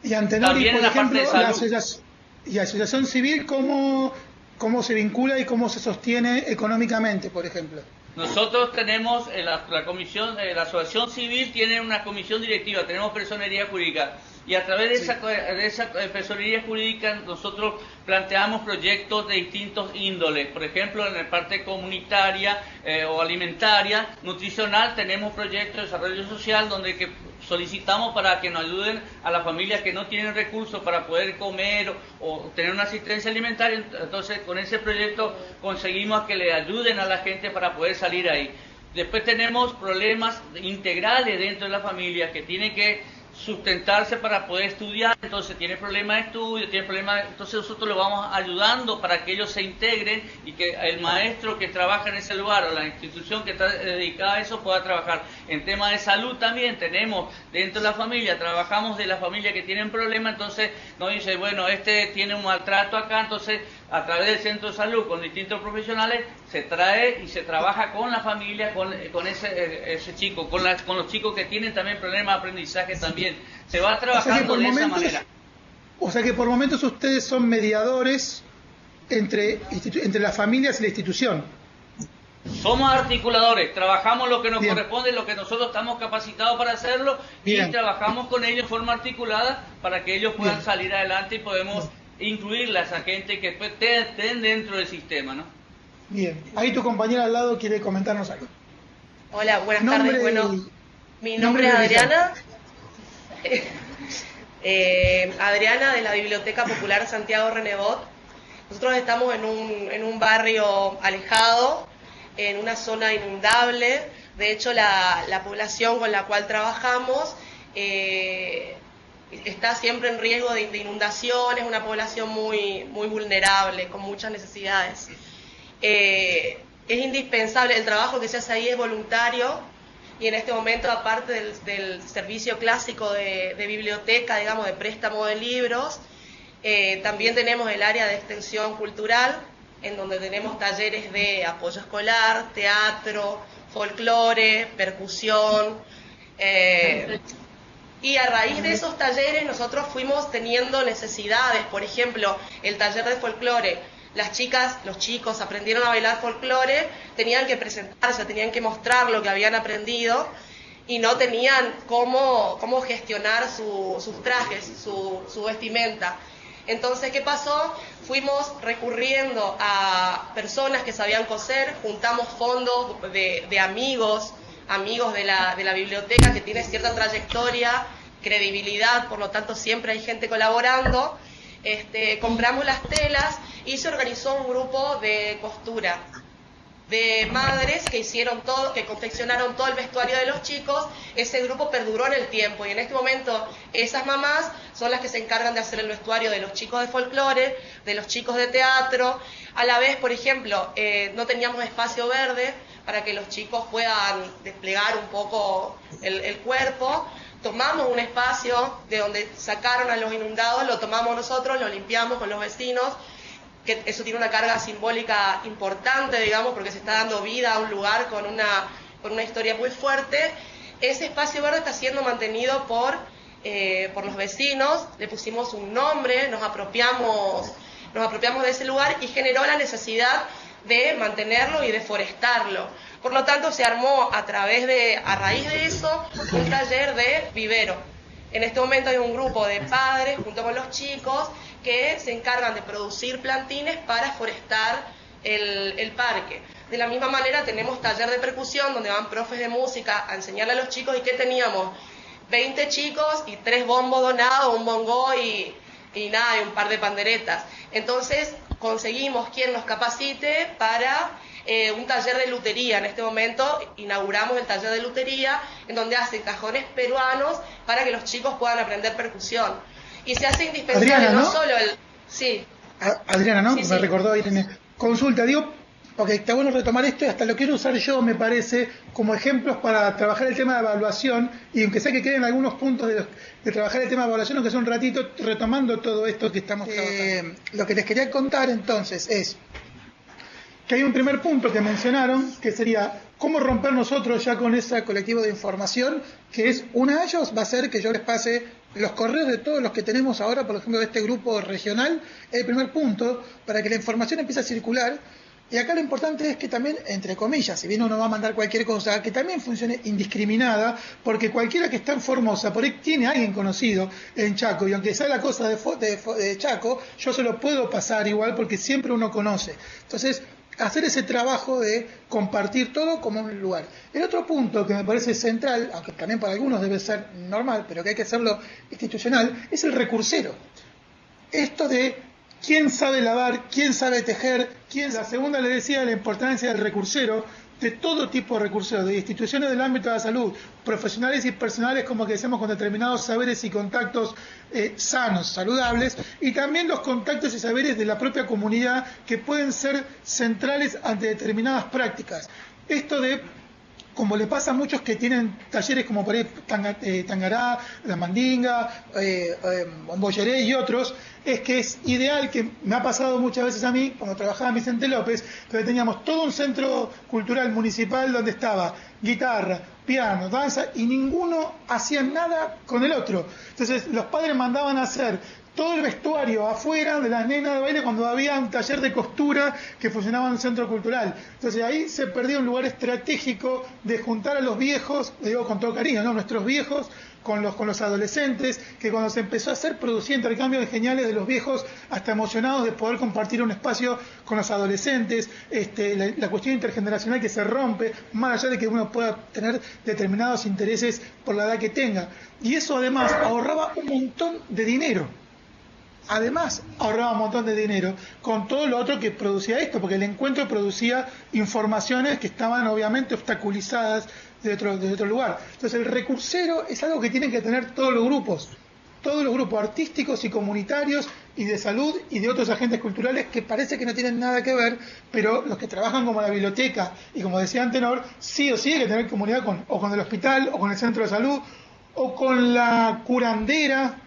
Speaker 1: Y Antenor,
Speaker 9: también
Speaker 1: por
Speaker 9: en la
Speaker 1: ejemplo,
Speaker 9: parte de salud.
Speaker 1: la asociación civil, ¿cómo se vincula y cómo se sostiene económicamente, por ejemplo?
Speaker 9: Nosotros tenemos la comisión, la asociación civil tiene una comisión directiva, tenemos personería jurídica, y a través de esa personería jurídica nosotros planteamos proyectos de distintos índoles. Por ejemplo, en la parte comunitaria o alimentaria, nutricional, tenemos proyectos de desarrollo social donde solicitamos para que nos ayuden a las familias que no tienen recursos para poder comer o tener una asistencia alimentaria. Entonces, con ese proyecto conseguimos que le ayuden a la gente para poder salir ahí. Después tenemos problemas integrales dentro de la familia que tienen que sustentarse para poder estudiar, entonces tiene problemas de estudio, entonces nosotros lo vamos ayudando para que ellos se integren y que el maestro que trabaja en ese lugar o la institución que está dedicada a eso pueda trabajar. En tema de salud también tenemos dentro de la familia, trabajamos de la familia que tienen problemas, entonces nos dice, bueno, este tiene un maltrato acá, entonces a través del centro de salud con distintos profesionales se trae y se trabaja con la familia, con ese chico, con los chicos que tienen también problemas de aprendizaje también. Se va trabajando de esa manera.
Speaker 1: O sea que por momentos ustedes son mediadores entre las familias y la institución.
Speaker 9: Somos articuladores, trabajamos lo que nos corresponde, lo que nosotros estamos capacitados para hacerlo, y trabajamos con ellos en forma articulada para que ellos puedan salir adelante y podemos incluirlas a gente que estén dentro del sistema, ¿no?
Speaker 1: Bien, ahí tu compañera al lado quiere comentarnos algo.
Speaker 10: Hola, buenas tardes. Bueno, mi nombre es Adriana. Adriana, de la Biblioteca Popular Santiago Renebot. Nosotros estamos en un barrio alejado, en una zona inundable. De hecho, la población con la cual trabajamos está siempre en riesgo de inundaciones, una población muy vulnerable, con muchas necesidades. Es indispensable, el trabajo que se hace ahí es voluntario, y en este momento, aparte del servicio clásico de biblioteca, digamos, de préstamo de libros, también tenemos el área de extensión cultural, en donde tenemos talleres de apoyo escolar, teatro, folclore, percusión, y a raíz de esos talleres nosotros fuimos teniendo necesidades. Por ejemplo, el taller de folclore, las chicas, los chicos aprendieron a bailar folclore, tenían que presentarse, tenían que mostrar lo que habían aprendido y no tenían cómo gestionar sus trajes, su vestimenta. Entonces, ¿qué pasó? Fuimos recurriendo a personas que sabían coser, juntamos fondos de amigos de la biblioteca que tiene cierta trayectoria, credibilidad, por lo tanto siempre hay gente colaborando. Compramos las telas y se organizó un grupo de costura de madres que hicieron todo, que confeccionaron todo el vestuario de los chicos. Ese grupo perduró en el tiempo y en este momento esas mamás son las que se encargan de hacer el vestuario de los chicos de folclore, de los chicos de teatro. A la vez, por ejemplo, no teníamos espacio verde para que los chicos puedan desplegar un poco el cuerpo. Tomamos un espacio de donde sacaron a los inundados, lo tomamos nosotros, lo limpiamos con los vecinos, que eso tiene una carga simbólica importante, digamos, porque se está dando vida a un lugar con una historia muy fuerte. Ese espacio verde está siendo mantenido por los vecinos, le pusimos un nombre, nos apropiamos de ese lugar y generó la necesidad de mantenerlo y de forestarlo. Por lo tanto, se armó a raíz de eso, un taller de vivero. En este momento hay un grupo de padres, junto con los chicos, que se encargan de producir plantines para forestar el parque. De la misma manera tenemos taller de percusión, donde van profes de música a enseñarle a los chicos, y ¿qué teníamos? 20 chicos y 3 bombos donados, un bongo y un par de panderetas. Entonces conseguimos quien nos capacite para un taller de lutería. En este momento inauguramos el taller de lutería, en donde hacen cajones peruanos para que los chicos puedan aprender percusión. Y se hace indispensable Adriana, ¿no? Solo el... Sí.
Speaker 1: Adriana, ¿no?
Speaker 10: Sí,
Speaker 1: me recordó ahí tiene consulta, digo, porque está bueno retomar esto y hasta lo quiero usar yo, me parece, como ejemplos para trabajar el tema de evaluación, y aunque sea que queden algunos puntos de trabajar el tema de evaluación, aunque sea un ratito retomando todo esto que estamos trabajando. Lo que les quería contar entonces es que hay un primer punto que mencionaron, que sería cómo romper nosotros ya con ese colectivo de información, que es uno de ellos va a ser que yo les pase los correos de todos los que tenemos ahora, por ejemplo, de este grupo regional, el primer punto, para que la información empiece a circular. Y acá lo importante es que también, entre comillas, si bien uno va a mandar cualquier cosa, que también funcione indiscriminada, porque cualquiera que está en Formosa, por ahí tiene a alguien conocido en Chaco, y aunque sea la cosa de Chaco, yo se lo puedo pasar igual, porque siempre uno conoce. Entonces, hacer ese trabajo de compartir todo como un lugar. El otro punto que me parece central, aunque también para algunos debe ser normal, pero que hay que hacerlo institucional, es el recursero. Esto de quién sabe lavar, quién sabe tejer, La segunda le decía la importancia del recursero, de todo tipo de recursos, de instituciones del ámbito de la salud, profesionales y personales, como que decimos, con determinados saberes y contactos sanos, saludables, y también los contactos y saberes de la propia comunidad que pueden ser centrales ante determinadas prácticas. Esto de, como le pasa a muchos que tienen talleres como por ahí Tangará, La Mandinga, Bombolleré y otros, es que es ideal, que me ha pasado muchas veces a mí, cuando trabajaba en Vicente López, donde teníamos todo un centro cultural municipal donde estaba guitarra, piano, danza, y ninguno hacía nada con el otro. Entonces los padres mandaban a hacer todo el vestuario afuera de las nenas de baile cuando había un taller de costura que funcionaba en un centro cultural. Entonces ahí se perdió un lugar estratégico de juntar a los viejos, digo con todo cariño, ¿no? Nuestros viejos con los adolescentes, que cuando se empezó a hacer, producía intercambios geniales de los viejos hasta emocionados de poder compartir un espacio con los adolescentes, la cuestión intergeneracional que se rompe, más allá de que uno pueda tener determinados intereses por la edad que tenga. Y eso además ahorraba un montón de dinero. Además, ahorraba un montón de dinero con todo lo otro que producía esto, porque el encuentro producía informaciones que estaban obviamente obstaculizadas de otro lugar. Entonces, el recursero es algo que tienen que tener todos los grupos artísticos y comunitarios y de salud y de otros agentes culturales que parece que no tienen nada que ver, pero los que trabajan como la biblioteca y como decía Antenor, sí o sí hay que tener comunidad o con el hospital, o con el centro de salud, o con la curandera,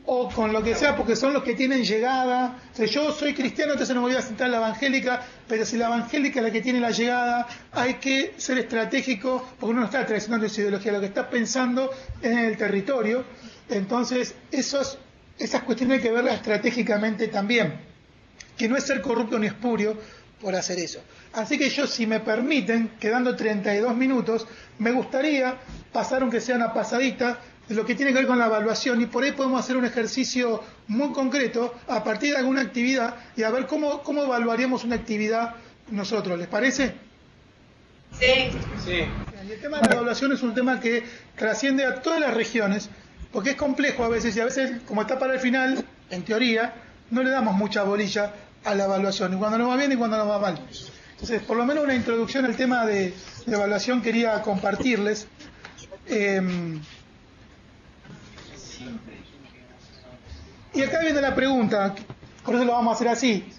Speaker 1: o con lo que sea, porque son los que tienen llegada. O sea, yo soy cristiano, entonces no me voy a sentar a la evangélica, pero si la evangélica es la que tiene la llegada, hay que ser estratégico, porque uno no está traicionando su ideología, lo que está pensando es en el territorio. Entonces, esas cuestiones hay que verlas estratégicamente también, que no es ser corrupto ni espurio por hacer eso. Así que yo, si me permiten, quedando 32 minutos, me gustaría pasar, aunque sea una pasadita, de lo que tiene que ver con la evaluación, y por ahí podemos hacer un ejercicio muy concreto a partir de alguna actividad y a ver cómo evaluaríamos una actividad nosotros. ¿Les parece?
Speaker 10: Sí.
Speaker 1: Y el tema de la evaluación es un tema que trasciende a todas las regiones, porque es complejo a veces, y a veces, como está para el final, en teoría, no le damos mucha bolilla a la evaluación, ni cuando nos va bien ni cuando nos va mal. Entonces, por lo menos una introducción al tema de evaluación quería compartirles. Y acá viene la pregunta, por eso lo vamos a hacer así.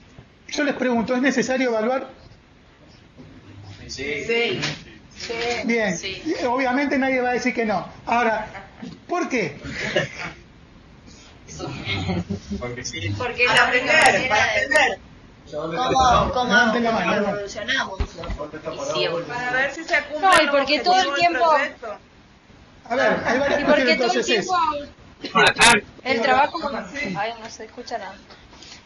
Speaker 1: Yo les pregunto, ¿es necesario evaluar?
Speaker 10: Sí.
Speaker 1: Bien, sí. Obviamente nadie va a decir que no. Ahora, ¿por qué?
Speaker 4: Porque sí.
Speaker 7: Porque es la primera manera de...
Speaker 5: ¿Cómo evolucionamos?
Speaker 3: Para ver si se cumple.
Speaker 7: No, y porque todo el tiempo...
Speaker 1: A ver, hay varias
Speaker 7: y porque todo el
Speaker 1: entonces
Speaker 7: tiempo... El trabajo... Ay, no se escucha nada.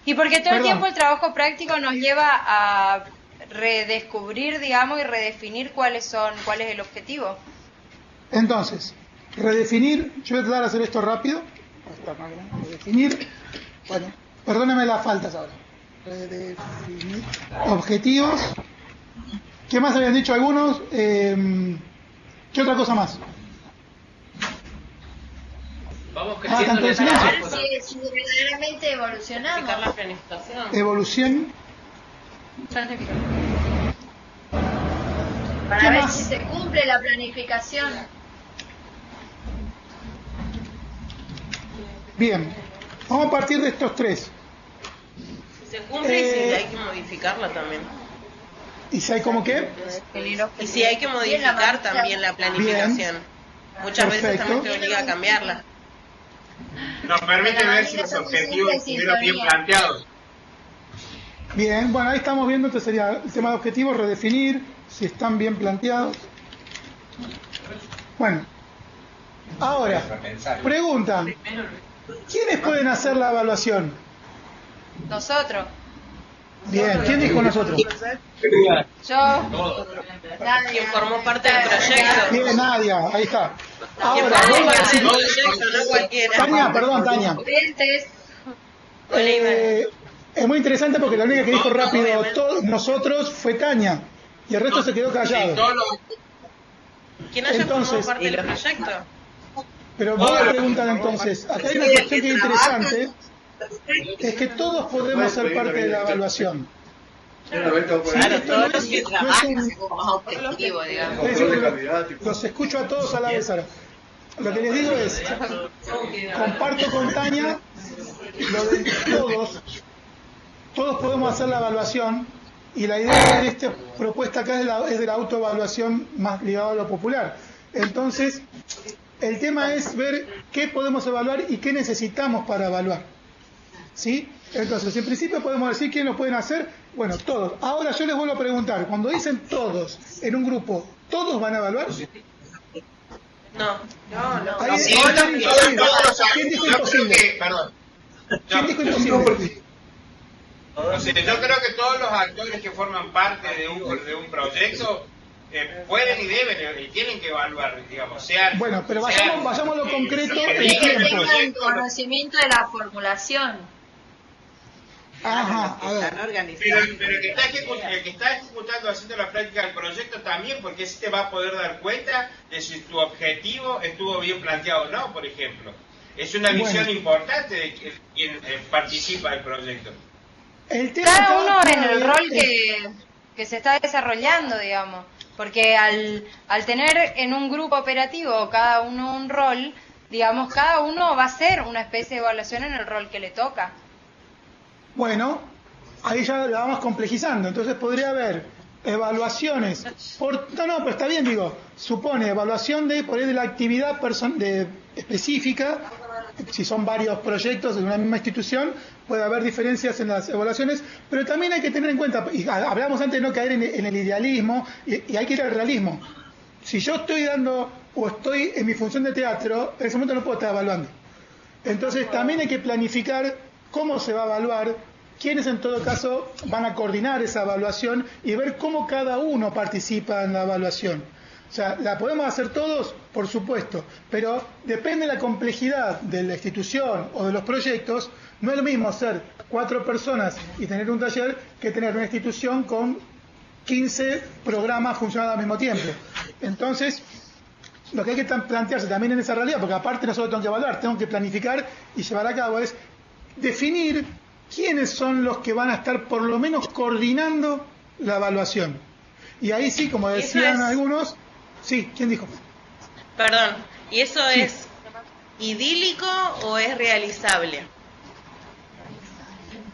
Speaker 7: Y porque todo el tiempo el trabajo práctico nos lleva a redescubrir, digamos, y redefinir cuál es el objetivo.
Speaker 1: Entonces, redefinir, yo voy a tratar de hacer esto rápido. Redefinir, bueno, perdónenme las faltas ahora. Redefinir objetivos. ¿Qué más habían dicho algunos? ¿Qué otra cosa más?
Speaker 4: Vamos
Speaker 1: tanto en silencio.
Speaker 5: Si verdaderamente evolucionamos.
Speaker 10: La planificación.
Speaker 1: Evolución.
Speaker 5: Para ver si se cumple la planificación.
Speaker 1: Bien, vamos a partir de estos tres.
Speaker 10: Si se cumple y si hay que modificarla también.
Speaker 1: ¿Y si hay como qué?
Speaker 10: Y si hay que modificar también la planificación. Bien. Muchas veces también te obliga a cambiarla.
Speaker 4: Nos permite ver si los objetivos estuvieron bien planteados.
Speaker 1: Bien, bueno, ahí estamos viendo, entonces sería el tema de objetivos, redefinir, si están bien planteados. Bueno, ahora, pregunta, ¿quiénes pueden hacer la evaluación?
Speaker 7: Nosotros.
Speaker 1: Bien, ¿quién dijo nosotros?
Speaker 7: Yo.
Speaker 10: Quien formó parte del proyecto.
Speaker 1: Bien, Nadia, ahí está. Ahora, vos a decir... Tania, perdón, Tania. Es muy interesante porque la única que dijo rápido todos nosotros fue Tania y el resto se quedó callado.
Speaker 10: ¿Quién haya formado parte del proyecto?
Speaker 1: Pero vos me preguntan entonces, acá hay una cuestión que es interesante, es que todos podemos ser parte de la evaluación.
Speaker 2: Claro, todos los que trabajan como objetivo, digamos.
Speaker 1: Los escucho a todos a la vez ahora. Lo que les digo es, comparto con Tania lo de todos podemos hacer la evaluación, y la idea de esta propuesta acá es de la autoevaluación más ligada a lo popular. Entonces, el tema es ver qué podemos evaluar y qué necesitamos para evaluar. ¿Sí? Entonces, en principio podemos decir quién lo pueden hacer. Bueno, todos. Ahora yo les vuelvo a preguntar, cuando dicen todos en un grupo, ¿todos van a evaluar?
Speaker 10: No.
Speaker 1: ¿Quién dijo imposible?
Speaker 4: Perdón.
Speaker 1: ¿Quién dijo imposible?
Speaker 4: Yo creo que todos los actores que forman parte de un proyecto pueden y deben y tienen que evaluar, digamos.
Speaker 1: Bueno, pero vayamos a lo concreto en
Speaker 5: Que
Speaker 1: tiempos.
Speaker 5: tengan conocimiento de la formulación.
Speaker 1: Ajá, a ver.
Speaker 4: Pero el que está ejecutando, haciendo la práctica del proyecto también, porque ese te va a poder dar cuenta de si tu objetivo estuvo bien planteado o no, por ejemplo. Es una visión importante de quien participa del proyecto.
Speaker 7: Cada uno en el rol que se está desarrollando, digamos. Porque al tener en un grupo operativo cada uno un rol, digamos, cada uno va a hacer una especie de evaluación en el rol que le toca.
Speaker 1: Bueno, ahí ya la vamos complejizando, entonces podría haber evaluaciones no, pero está bien, digo, supone evaluación por ahí de la actividad específica. Si son varios proyectos en una misma institución, puede haber diferencias en las evaluaciones, pero también hay que tener en cuenta, y hablamos antes de no caer en el idealismo, y hay que ir al realismo. Si yo estoy dando, o estoy en mi función de teatro, en ese momento no puedo estar evaluando. Entonces también hay que planificar cómo se va a evaluar, quiénes en todo caso van a coordinar esa evaluación y ver cómo cada uno participa en la evaluación. O sea, ¿la podemos hacer todos? Por supuesto, pero depende de la complejidad de la institución o de los proyectos. No es lo mismo ser 4 personas y tener un taller que tener una institución con 15 programas funcionando al mismo tiempo. Entonces, lo que hay que plantearse también en esa realidad, porque aparte nosotros tenemos que evaluar, tenemos que planificar y llevar a cabo, es definir quiénes son los que van a estar por lo menos coordinando la evaluación. Y ahí sí, como decían algunos... Sí, ¿quién dijo?
Speaker 8: Perdón, ¿y eso es idílico o es realizable?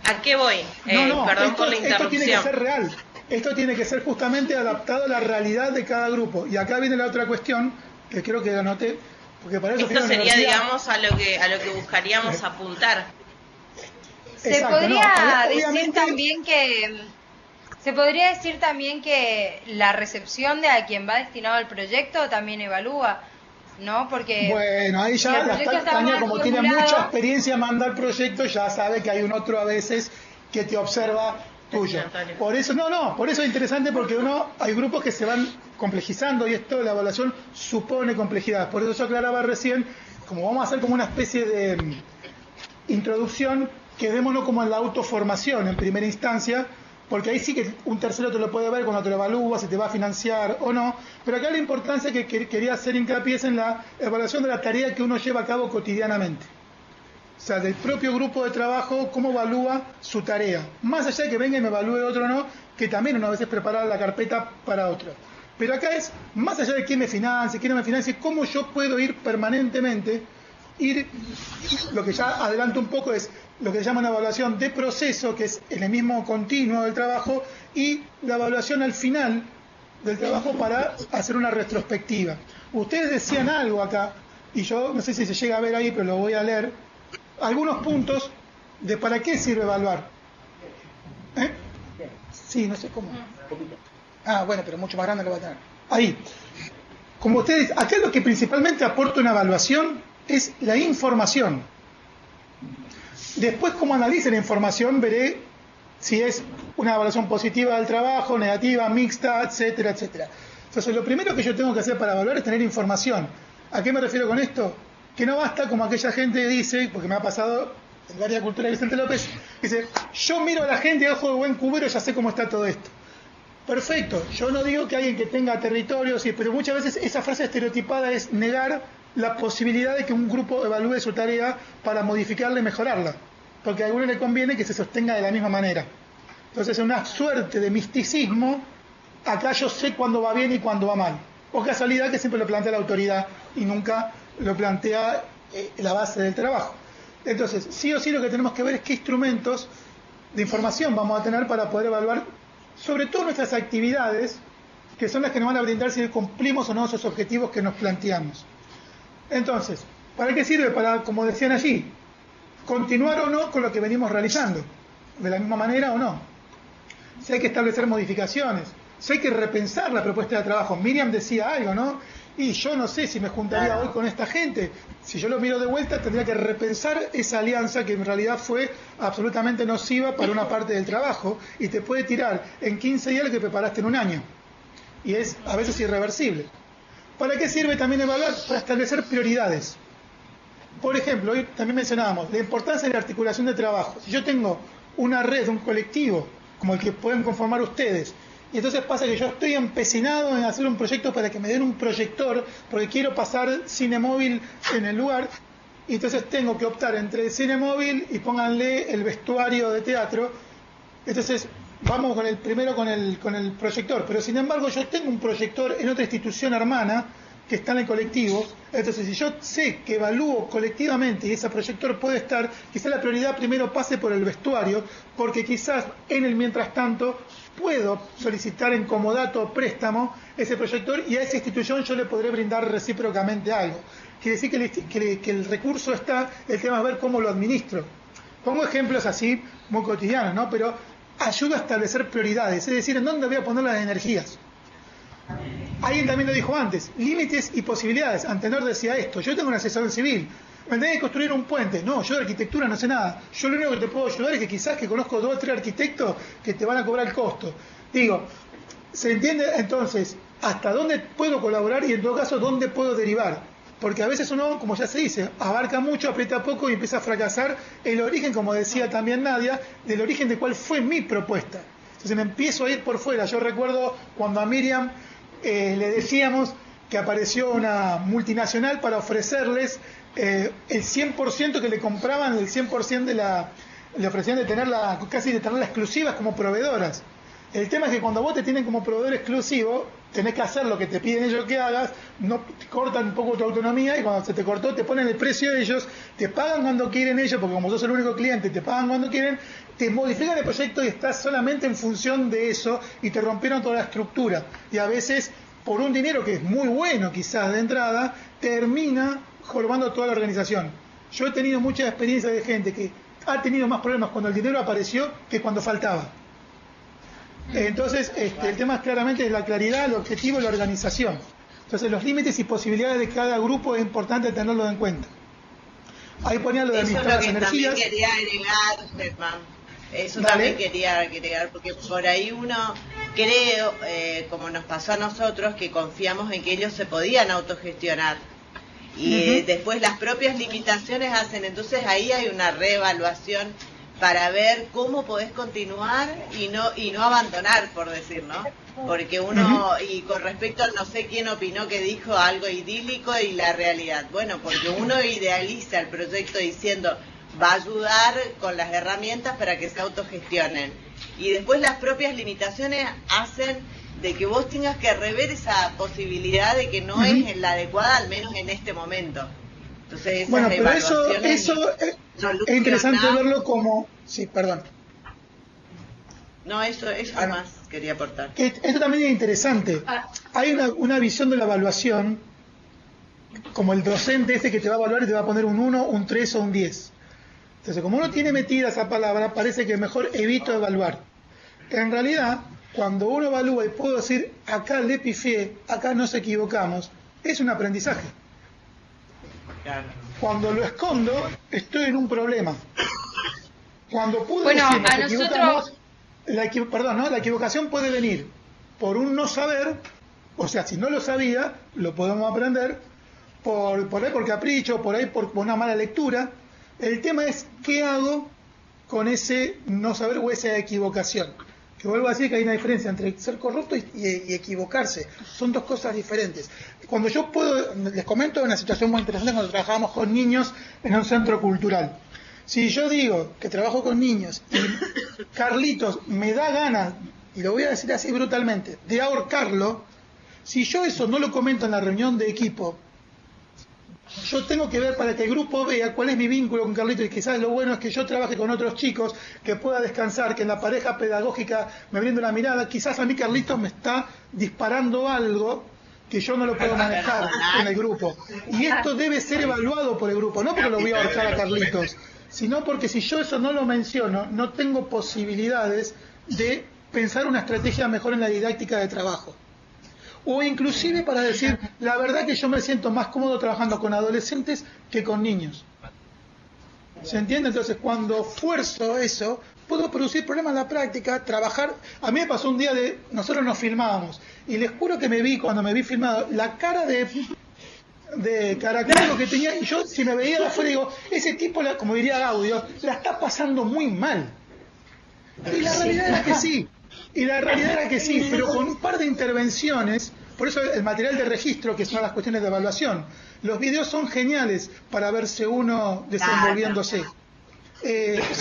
Speaker 8: ¿A qué voy? Perdón por la interrupción.
Speaker 1: Esto tiene que ser real. Esto tiene que ser justamente adaptado a la realidad de cada grupo. Y acá viene la otra cuestión, que creo que anoté, porque para eso...
Speaker 8: Esto sería, digamos, a lo que buscaríamos apuntar.
Speaker 7: Se podría decir también que... Se podría decir también que la recepción de a quien va destinado al proyecto también evalúa, ¿no? Porque
Speaker 1: bueno, ahí ya Tania, como tiene mucha experiencia en mandar proyectos, ya sabe que hay un otro a veces que te observa tuyo. Por eso, por eso es interesante, porque hay grupos que se van complejizando y esto, la evaluación supone complejidad. Por eso yo aclaraba recién, como vamos a hacer como una especie de introducción, quedémonos como en la autoformación en primera instancia, porque ahí sí que un tercero te lo puede ver cuando te lo evalúa, si te va a financiar o no, pero acá la importancia que quería hacer hincapié es en la evaluación de la tarea que uno lleva a cabo cotidianamente. O sea, del propio grupo de trabajo, cómo evalúa su tarea. Más allá de que venga y me evalúe otro o no, que también una vez es preparar la carpeta para otro. Pero acá es, más allá de quién me financie, quién no me financie, cómo yo puedo ir permanentemente, lo que ya adelanto un poco es lo que se llama una evaluación de proceso, que es en el mismo continuo del trabajo, y la evaluación al final del trabajo para hacer una retrospectiva. Ustedes decían algo acá, y yo no sé si se llega a ver ahí, pero lo voy a leer, algunos puntos de para qué sirve evaluar. Sí, no sé cómo. Bueno, pero mucho más grande lo va a tener. Ahí. Como ustedes, acá lo que principalmente aporta una evaluación es la información. Después, como analice la información, veré si es una evaluación positiva del trabajo, negativa, mixta, etcétera, etcétera. Entonces, lo primero que yo tengo que hacer para evaluar es tener información. ¿A qué me refiero con esto? Que no basta como aquella gente dice, porque me ha pasado en el área cultural de Vicente López, dice, yo miro a la gente a ojo de buen cubero y ya sé cómo está todo esto. Perfecto, yo no digo que alguien que tenga territorio, sí, pero muchas veces esa frase estereotipada es negar la posibilidad de que un grupo evalúe su tarea para modificarla y mejorarla, porque a alguno le conviene que se sostenga de la misma manera. Entonces, es una suerte de misticismo, acá yo sé cuándo va bien y cuándo va mal. O casualidad que siempre lo plantea la autoridad y nunca lo plantea la base del trabajo. Entonces, sí o sí lo que tenemos que ver es qué instrumentos de información vamos a tener para poder evaluar sobre todo nuestras actividades, que son las que nos van a brindar si cumplimos o no esos objetivos que nos planteamos. Entonces, ¿para qué sirve? Para, como decían allí, continuar o no con lo que venimos realizando, de la misma manera o no. Si hay que establecer modificaciones, si hay que repensar la propuesta de trabajo. Miriam decía algo, ¿no? Y yo no sé si me juntaría hoy con esta gente. Si yo lo miro de vuelta, tendría que repensar esa alianza que en realidad fue absolutamente nociva para una parte del trabajo y te puede tirar en 15 días lo que preparaste en un año. Y es a veces irreversible. ¿Para qué sirve también evaluar? Para establecer prioridades. Por ejemplo, hoy también mencionábamos la importancia de la articulación de trabajo. Si yo tengo una red, un colectivo, como el que pueden conformar ustedes, y entonces pasa que yo estoy empecinado en hacer un proyecto para que me den un proyector, porque quiero pasar cine móvil en el lugar, y entonces tengo que optar entre el cine móvil y pónganle el vestuario de teatro. Entonces vamos primero con el proyector, pero sin embargo yo tengo un proyector en otra institución hermana que está en el colectivo. Entonces, si yo sé que evalúo colectivamente y ese proyector puede estar, quizás la prioridad primero pase por el vestuario, porque quizás en el mientras tanto puedo solicitar en comodato o préstamo ese proyector y a esa institución yo le podré brindar recíprocamente algo. Quiere decir que el recurso está, el tema es ver cómo lo administro. Pongo ejemplos así muy cotidianos, ¿no? Pero ayuda a establecer prioridades, es decir, en dónde voy a poner las energías. Alguien también lo dijo antes, límites y posibilidades. Antenor decía esto, yo tengo un asesor civil, me tenés que construir un puente. No, yo de arquitectura no sé nada. Yo lo único que te puedo ayudar es que quizás que conozco 2 o 3 arquitectos que te van a cobrar el costo. Digo, ¿se entiende entonces hasta dónde puedo colaborar y en todo caso dónde puedo derivar? Porque a veces uno, como ya se dice, abarca mucho, aprieta poco y empieza a fracasar el origen, como decía también Nadia, del origen de cuál fue mi propuesta. Entonces me empiezo a ir por fuera. Yo recuerdo cuando a Miriam le decíamos que apareció una multinacional para ofrecerles el 100% que le compraban, el 100% le ofrecían de tenerla, casi de tenerla exclusivas como proveedoras. El tema es que cuando vos te tienen como proveedor exclusivo, tenés que hacer lo que te piden ellos que hagas, no te cortan un poco tu autonomía y cuando se te cortó te ponen el precio de ellos, te pagan cuando quieren ellos, porque como sos el único cliente, te pagan cuando quieren, te modifican el proyecto y estás solamente en función de eso y te rompieron toda la estructura. Y a veces, por un dinero que es muy bueno quizás de entrada, termina jorobando toda la organización. Yo he tenido mucha experiencia de gente que ha tenido más problemas cuando el dinero apareció que cuando faltaba. Entonces, el tema es claramente la claridad, el objetivo y la organización. Entonces, los límites y posibilidades de cada grupo es importante tenerlo en cuenta. Ahí ponía lo de administrar las energías.
Speaker 2: Eso quería agregar, Germán. Eso también quería agregar, porque por ahí uno creo, como nos pasó a nosotros, que confiamos en que ellos se podían autogestionar. Y después las propias limitaciones hacen, entonces ahí hay una reevaluación para ver cómo podés continuar y no abandonar, por decir, ¿no? Porque uno, y con respecto a no sé quién opinó que dijo algo idílico y la realidad, bueno, porque uno idealiza el proyecto diciendo va a ayudar con las herramientas para que se autogestionen y después las propias limitaciones hacen de que vos tengas que rever esa posibilidad de que no es la adecuada, al menos en este momento. Entonces, esas
Speaker 1: bueno, pero eso es interesante verlo como... Sí, perdón.
Speaker 2: No, eso más quería aportar.
Speaker 1: Esto también es interesante. Hay una visión de la evaluación, como el docente ese que te va a evaluar y te va a poner un 1, un 3 o un 10. Entonces, como uno tiene metida esa palabra, parece que mejor evito evaluar. En realidad, cuando uno evalúa y puedo decir, acá le pifié, acá nos equivocamos, es un aprendizaje. Cuando lo escondo, estoy en un problema. Cuando pude decir,
Speaker 7: a nosotros...
Speaker 1: la equivocación puede venir por un no saber, o sea, si no lo sabía, lo podemos aprender, por ahí por capricho, por ahí por una mala lectura. El tema es, ¿qué hago con ese no saber o esa equivocación? Que vuelvo a decir que hay una diferencia entre ser corrupto y equivocarse. Son dos cosas diferentes. Cuando yo puedo, les comento una situación muy interesante cuando trabajábamos con niños en un centro cultural. Si yo digo que trabajo con niños y Carlitos me da ganas, y lo voy a decir así brutalmente, de ahorcarlo, si yo eso no lo comento en la reunión de equipo, yo tengo que ver para que el grupo vea cuál es mi vínculo con Carlitos y quizás lo bueno es que yo trabaje con otros chicos, que pueda descansar, que en la pareja pedagógica me brinde una mirada. Quizás a mí Carlitos me está disparando algo que yo no lo puedo manejar en el grupo. Y esto debe ser evaluado por el grupo, no porque lo voy a ahorcar a Carlitos, sino porque si yo eso no lo menciono, no tengo posibilidades de pensar una estrategia mejor en la didáctica de trabajo. O inclusive para decir, la verdad que yo me siento más cómodo trabajando con adolescentes que con niños. ¿Se entiende? Entonces, cuando fuerzo eso, puedo producir problemas en la práctica, trabajar... A mí me pasó un día nosotros nos filmábamos, y les juro que me vi, cuando me vi filmado, la cara de caracol que tenía, y yo si me veía de afuera digo, ese tipo, como diría Gaudio, la está pasando muy mal. Y la realidad era que sí. Pero con un par de intervenciones, por eso el material de registro, que son las cuestiones de evaluación, los videos son geniales para verse uno desenvolviéndose.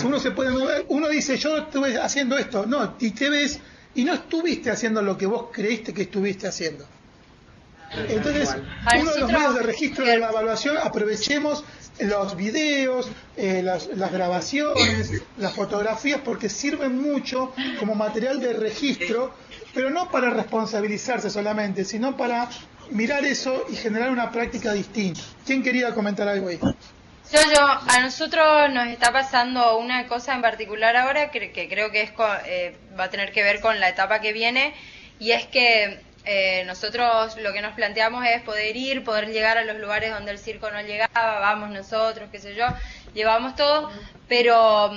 Speaker 1: Uno se puede mover, uno dice, yo estuve haciendo esto, no, y te ves, y no estuviste haciendo lo que vos creíste que estuviste haciendo. Entonces, uno de los medios de registro de la evaluación, aprovechemos los videos, las grabaciones, las fotografías, porque sirven mucho como material de registro, pero no para responsabilizarse solamente, sino para mirar eso y generar una práctica distinta. ¿Quién quería comentar algo ahí?
Speaker 7: A nosotros nos está pasando una cosa en particular ahora que creo que va a tener que ver con la etapa que viene, y es que nosotros lo que nos planteamos es poder llegar a los lugares donde el circo no llegaba, vamos nosotros, qué sé yo, llevamos todo, pero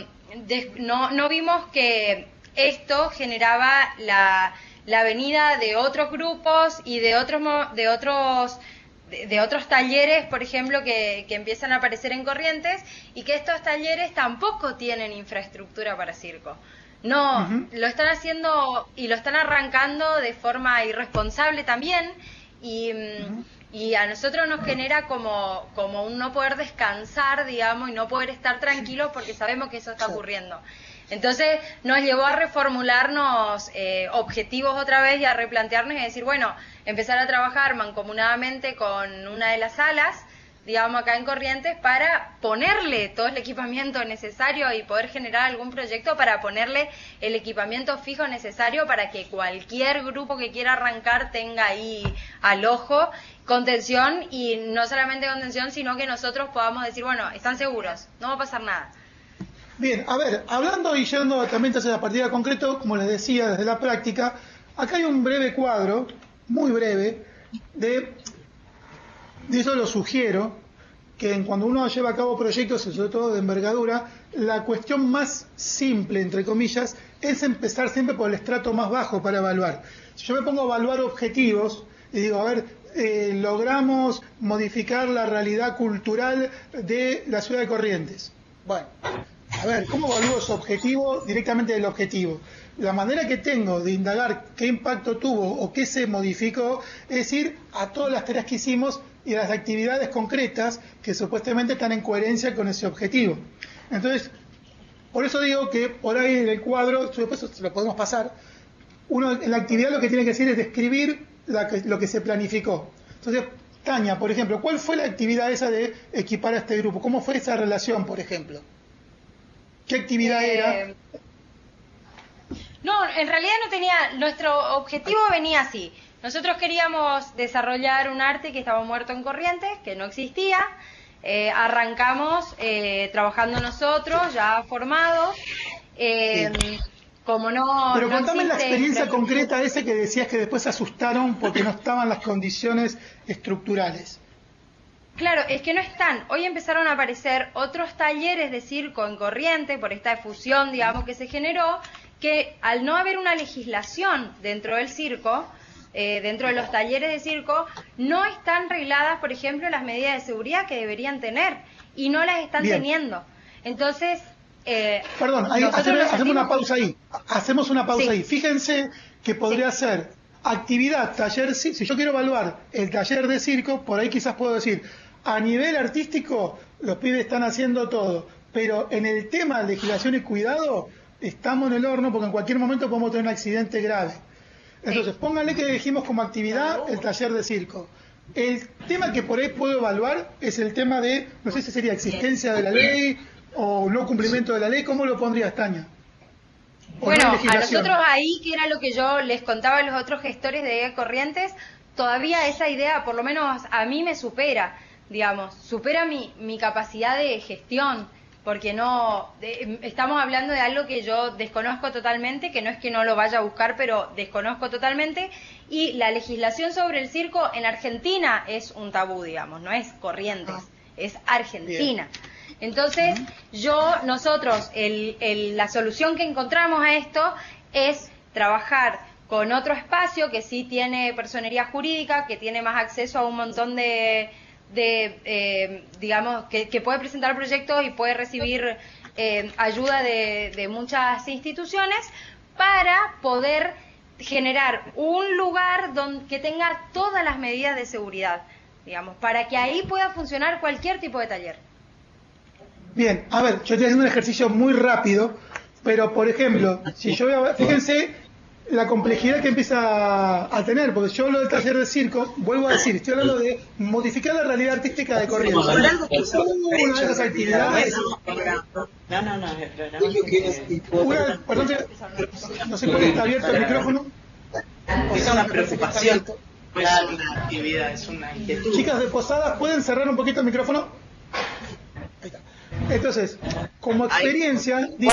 Speaker 7: no vimos que esto generaba la venida de otros grupos y de otros talleres, por ejemplo, que empiezan a aparecer en Corrientes, y que estos talleres tampoco tienen infraestructura para circo. No, lo están haciendo y lo están arrancando de forma irresponsable también, y a nosotros nos genera como un no poder descansar, digamos, y no poder estar tranquilos porque sabemos que eso está ocurriendo. Entonces nos llevó a reformularnos objetivos otra vez y a replantearnos y decir, bueno, empezar a trabajar mancomunadamente con una de las salas, digamos, acá en Corrientes, para ponerle todo el equipamiento necesario y poder generar algún proyecto para ponerle el equipamiento fijo necesario para que cualquier grupo que quiera arrancar tenga ahí al ojo contención, y no solamente contención, sino que nosotros podamos decir, bueno, están seguros, no va a pasar nada.
Speaker 1: Bien, a ver, hablando y yendo también hacia la partida concreto, como les decía, desde la práctica, acá hay un breve cuadro, muy breve, de eso lo sugiero, que cuando uno lleva a cabo proyectos, sobre todo de envergadura, la cuestión más simple, entre comillas, es empezar siempre por el estrato más bajo para evaluar. Si yo me pongo a evaluar objetivos, y digo, a ver, logramos modificar la realidad cultural de la ciudad de Corrientes. Bueno, a ver, ¿cómo evalúo ese objetivo directamente del objetivo? La manera que tengo de indagar qué impacto tuvo o qué se modificó es ir a todas las tareas que hicimos y a las actividades concretas que supuestamente están en coherencia con ese objetivo. Entonces, por eso digo que por ahí en el cuadro, después se lo podemos pasar, uno en la actividad lo que tiene que hacer es describir lo que se planificó. Entonces, Tania, por ejemplo, ¿cuál fue la actividad esa de equipar a este grupo? ¿Cómo fue esa relación, por ejemplo? ¿Qué actividad era?
Speaker 7: No, en realidad no tenía, nuestro objetivo venía así. Nosotros queríamos desarrollar un arte que estaba muerto en Corrientes, que no existía. Arrancamos trabajando nosotros, ya formados. Como no.
Speaker 1: Pero
Speaker 7: no
Speaker 1: contame la experiencia
Speaker 7: pero...
Speaker 1: concreta esa que decías que después se asustaron porque no estaban las condiciones estructurales.
Speaker 7: Claro, es que no están. Hoy empezaron a aparecer otros talleres de circo en Corrientes por esta fusión, digamos, que se generó, que al no haber una legislación dentro del circo, dentro de los talleres de circo, no están regladas, por ejemplo, las medidas de seguridad que deberían tener, y no las están teniendo. Entonces,
Speaker 1: perdón, hacemos una pausa ahí. Hacemos una pausa ahí. Fíjense que podría ser actividad, taller, si yo quiero evaluar el taller de circo, por ahí quizás puedo decir, a nivel artístico, los pibes están haciendo todo, pero en el tema de legislación y cuidado, estamos en el horno porque en cualquier momento podemos tener un accidente grave. Entonces, pónganle que dijimos como actividad el taller de circo. El tema que por ahí puedo evaluar es el tema de, no sé si sería existencia de la ley o no cumplimiento de la ley. ¿Cómo lo pondrías, Tania?
Speaker 7: Bueno, a nosotros ahí, que era lo que yo les contaba a los otros gestores de Corrientes, todavía esa idea, por lo menos a mí me supera, digamos, supera mi capacidad de gestión, porque no estamos hablando de algo que yo desconozco totalmente, que no es que no lo vaya a buscar, pero desconozco totalmente, y la legislación sobre el circo en Argentina es un tabú, digamos, no es Corrientes, es Argentina. Bien. Entonces, nosotros, la solución que encontramos a esto es trabajar con otro espacio que sí tiene personería jurídica, que tiene más acceso a un montón de digamos, que puede presentar proyectos y puede recibir ayuda de muchas instituciones para poder generar un lugar que tenga todas las medidas de seguridad, digamos, para que ahí pueda funcionar cualquier tipo de taller.
Speaker 1: Bien, a ver, yo estoy haciendo un ejercicio muy rápido, pero por ejemplo, si yo fíjense, la complejidad que empieza a tener, porque yo hablo del taller de circo, vuelvo a decir, estoy hablando de modificar la realidad artística de Corrientes. Una de esas actividades. Perdón, no sé por qué está abierto el micrófono.
Speaker 11: Es una preocupación. No es una actividad, es una inquietud.
Speaker 1: Chicas de Posadas, ¿pueden cerrar un poquito el micrófono? Ahí está. Entonces, como experiencia, digo,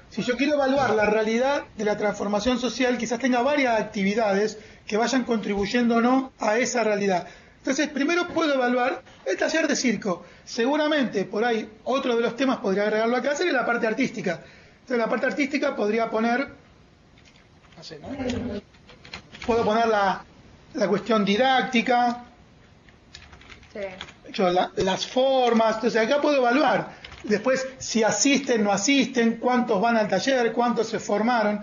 Speaker 1: si yo quiero evaluar la realidad de la transformación social, quizás tenga varias actividades que vayan contribuyendo o no a esa realidad. Entonces, primero puedo evaluar el taller de circo. Seguramente, por ahí, otro de los temas podría agregarlo acá, sería la parte artística. Entonces, la parte artística podría poner, no sé, ¿no? Puedo poner la cuestión didáctica, las formas. Entonces, acá puedo evaluar. Después, si asisten, no asisten, cuántos van al taller, cuántos se formaron.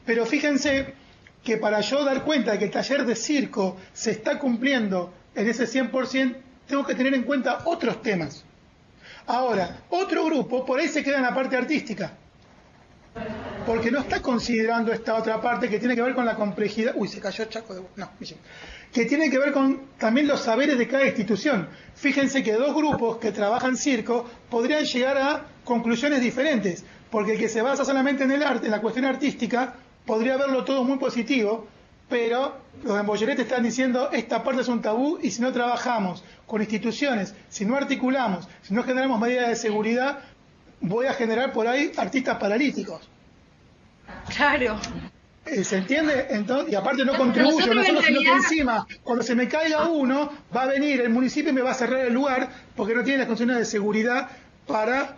Speaker 1: Pero fíjense que para yo dar cuenta de que el taller de circo se está cumpliendo en ese 100%, tengo que tener en cuenta otros temas. Ahora, otro grupo por ahí se queda en la parte artística, porque no está considerando esta otra parte que tiene que ver con la complejidad. Uy, se cayó el chaco de... No, que tiene que ver con también los saberes de cada institución. Fíjense que dos grupos que trabajan circo podrían llegar a conclusiones diferentes, porque el que se basa solamente en el arte, en la cuestión artística, podría verlo todo muy positivo, pero los de Bollerete están diciendo esta parte es un tabú, y si no trabajamos con instituciones, si no articulamos, si no generamos medidas de seguridad, voy a generar por ahí artistas paralíticos.
Speaker 7: Claro.
Speaker 1: ¿Se entiende? Entonces, y aparte no contribuyo, no solo sino que encima, cuando se me caiga uno, va a venir el municipio y me va a cerrar el lugar porque no tiene las condiciones de seguridad para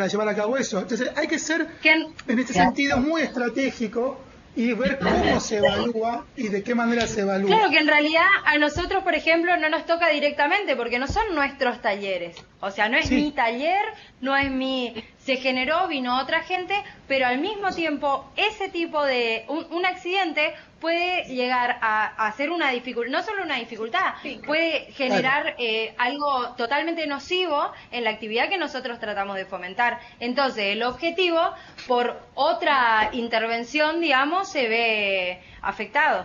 Speaker 1: llevar a cabo eso. Entonces hay que ser, en este sentido, muy estratégico y ver cómo se evalúa y de qué manera se evalúa.
Speaker 7: Claro, que en realidad a nosotros, por ejemplo, no nos toca directamente porque no son nuestros talleres. O sea, no es mi taller, no es mi... Se generó, vino otra gente, pero al mismo tiempo ese tipo de... Un accidente puede llegar a ser una dificultad, no solo una dificultad, puede generar algo totalmente nocivo en la actividad que nosotros tratamos de fomentar. Entonces, el objetivo, por otra intervención, digamos, se ve afectado,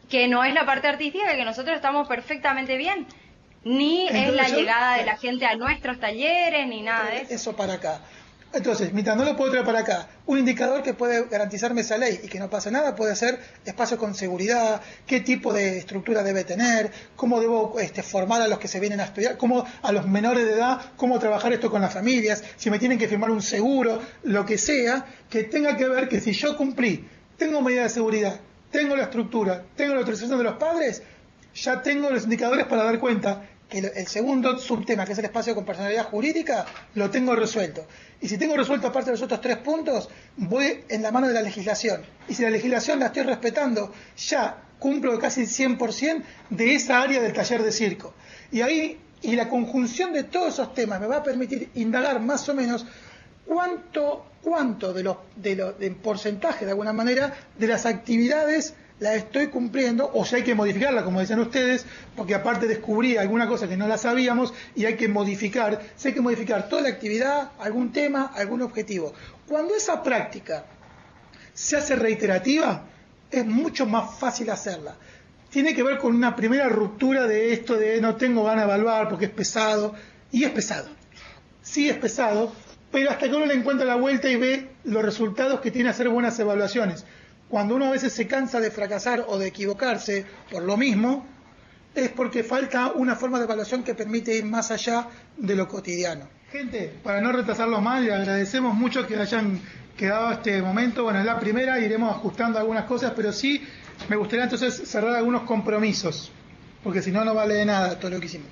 Speaker 7: que no es la parte artística, que nosotros estamos perfectamente bien, ni entonces, es la llegada de la gente a nuestros talleres, ni nada de eso.
Speaker 1: Eso para acá. Entonces, mientras no lo puedo traer para acá, un indicador que puede garantizarme esa ley y que no pase nada puede ser espacios con seguridad, qué tipo de estructura debe tener, cómo debo formar a los que se vienen a estudiar, cómo a los menores de edad, cómo trabajar esto con las familias, si me tienen que firmar un seguro, lo que sea, que tenga que ver que si yo cumplí, tengo medidas de seguridad, tengo la estructura, tengo la autorización de los padres, ya tengo los indicadores para dar cuenta que el segundo subtema, que es el espacio con personalidad jurídica, lo tengo resuelto. Y si tengo resuelto aparte de los otros 3 puntos, voy en la mano de la legislación. Y si la legislación la estoy respetando, ya cumplo casi el 100% de esa área del taller de circo. Y ahí, y la conjunción de todos esos temas me va a permitir indagar más o menos cuánto de porcentaje, de alguna manera, de las actividades la estoy cumpliendo, o si hay que modificarla, como decían ustedes, porque aparte descubrí alguna cosa que no la sabíamos y hay que modificar, si hay que modificar toda la actividad, algún tema, algún objetivo. Cuando esa práctica se hace reiterativa, es mucho más fácil hacerla. Tiene que ver con una primera ruptura de esto de no tengo ganas de evaluar porque es pesado, y es pesado. Sí es pesado, pero hasta que uno le encuentra la vuelta y ve los resultados que tiene hacer buenas evaluaciones. Cuando uno a veces se cansa de fracasar o de equivocarse por lo mismo, es porque falta una forma de evaluación que permite ir más allá de lo cotidiano. Gente, para no retrasarlos más, le agradecemos mucho que hayan quedado este momento. Bueno, es la primera, iremos ajustando algunas cosas, pero sí me gustaría entonces cerrar algunos compromisos, porque si no, no vale de nada todo lo que hicimos.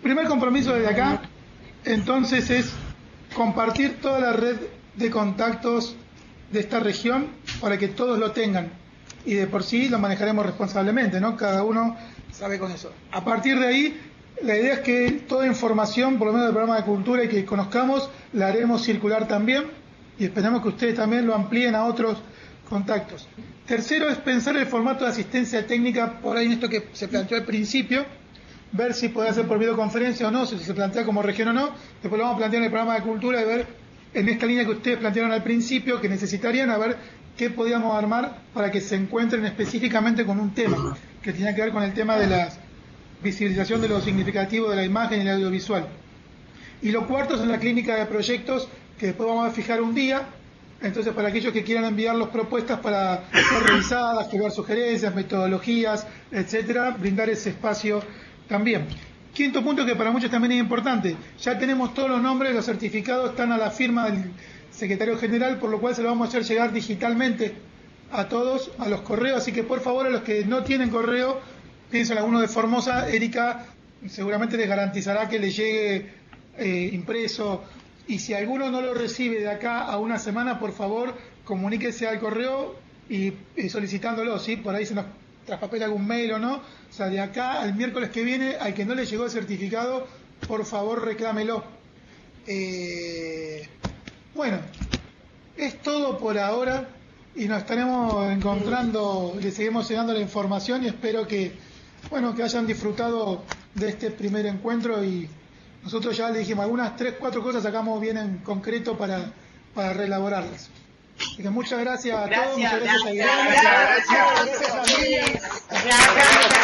Speaker 1: Primer compromiso desde acá, entonces, es compartir toda la red de contactos de esta región para que todos lo tengan, y de por sí lo manejaremos responsablemente, ¿no? Cada uno sabe con eso. A partir de ahí, la idea es que toda información, por lo menos del programa de cultura, y que conozcamos, la haremos circular también, y esperamos que ustedes también lo amplíen a otros contactos. Tercero es pensar el formato de asistencia técnica, por ahí en esto que se planteó al principio, ver si puede ser por videoconferencia o no, si se plantea como región o no. Después lo vamos a plantear en el programa de cultura y ver en esta línea que ustedes plantearon al principio, que necesitarían, a ver qué podíamos armar para que se encuentren específicamente con un tema que tenía que ver con el tema de la visibilización de lo significativo de la imagen y el audiovisual. Y lo cuarto es la clínica de proyectos, que después vamos a fijar un día. Entonces, para aquellos que quieran enviarnos propuestas para ser revisadas, que ver sugerencias, metodologías, etcétera, brindar ese espacio también. Quinto punto, que para muchos también es importante: ya tenemos todos los nombres, los certificados están a la firma del secretario general, por lo cual se lo vamos a hacer llegar digitalmente a todos, a los correos. Así que por favor, a los que no tienen correo, pienso en alguno de Formosa, Erika seguramente les garantizará que les llegue impreso. Y si alguno no lo recibe de acá a una semana, por favor, comuníquese al correo y solicitándolo, ¿sí? Por ahí se nos traspapela algún mail o no. O sea, de acá al miércoles que viene, al que no le llegó el certificado, por favor, reclámelo. Bueno, es todo por ahora y nos estaremos encontrando, le seguimos llegando la información y espero que, bueno, que hayan disfrutado de este primer encuentro. Y nosotros ya le dijimos algunas 3-4 cosas, sacamos bien en concreto para reelaborarlas. Así que muchas gracias a todos, muchas gracias a Irene, gracias a mí.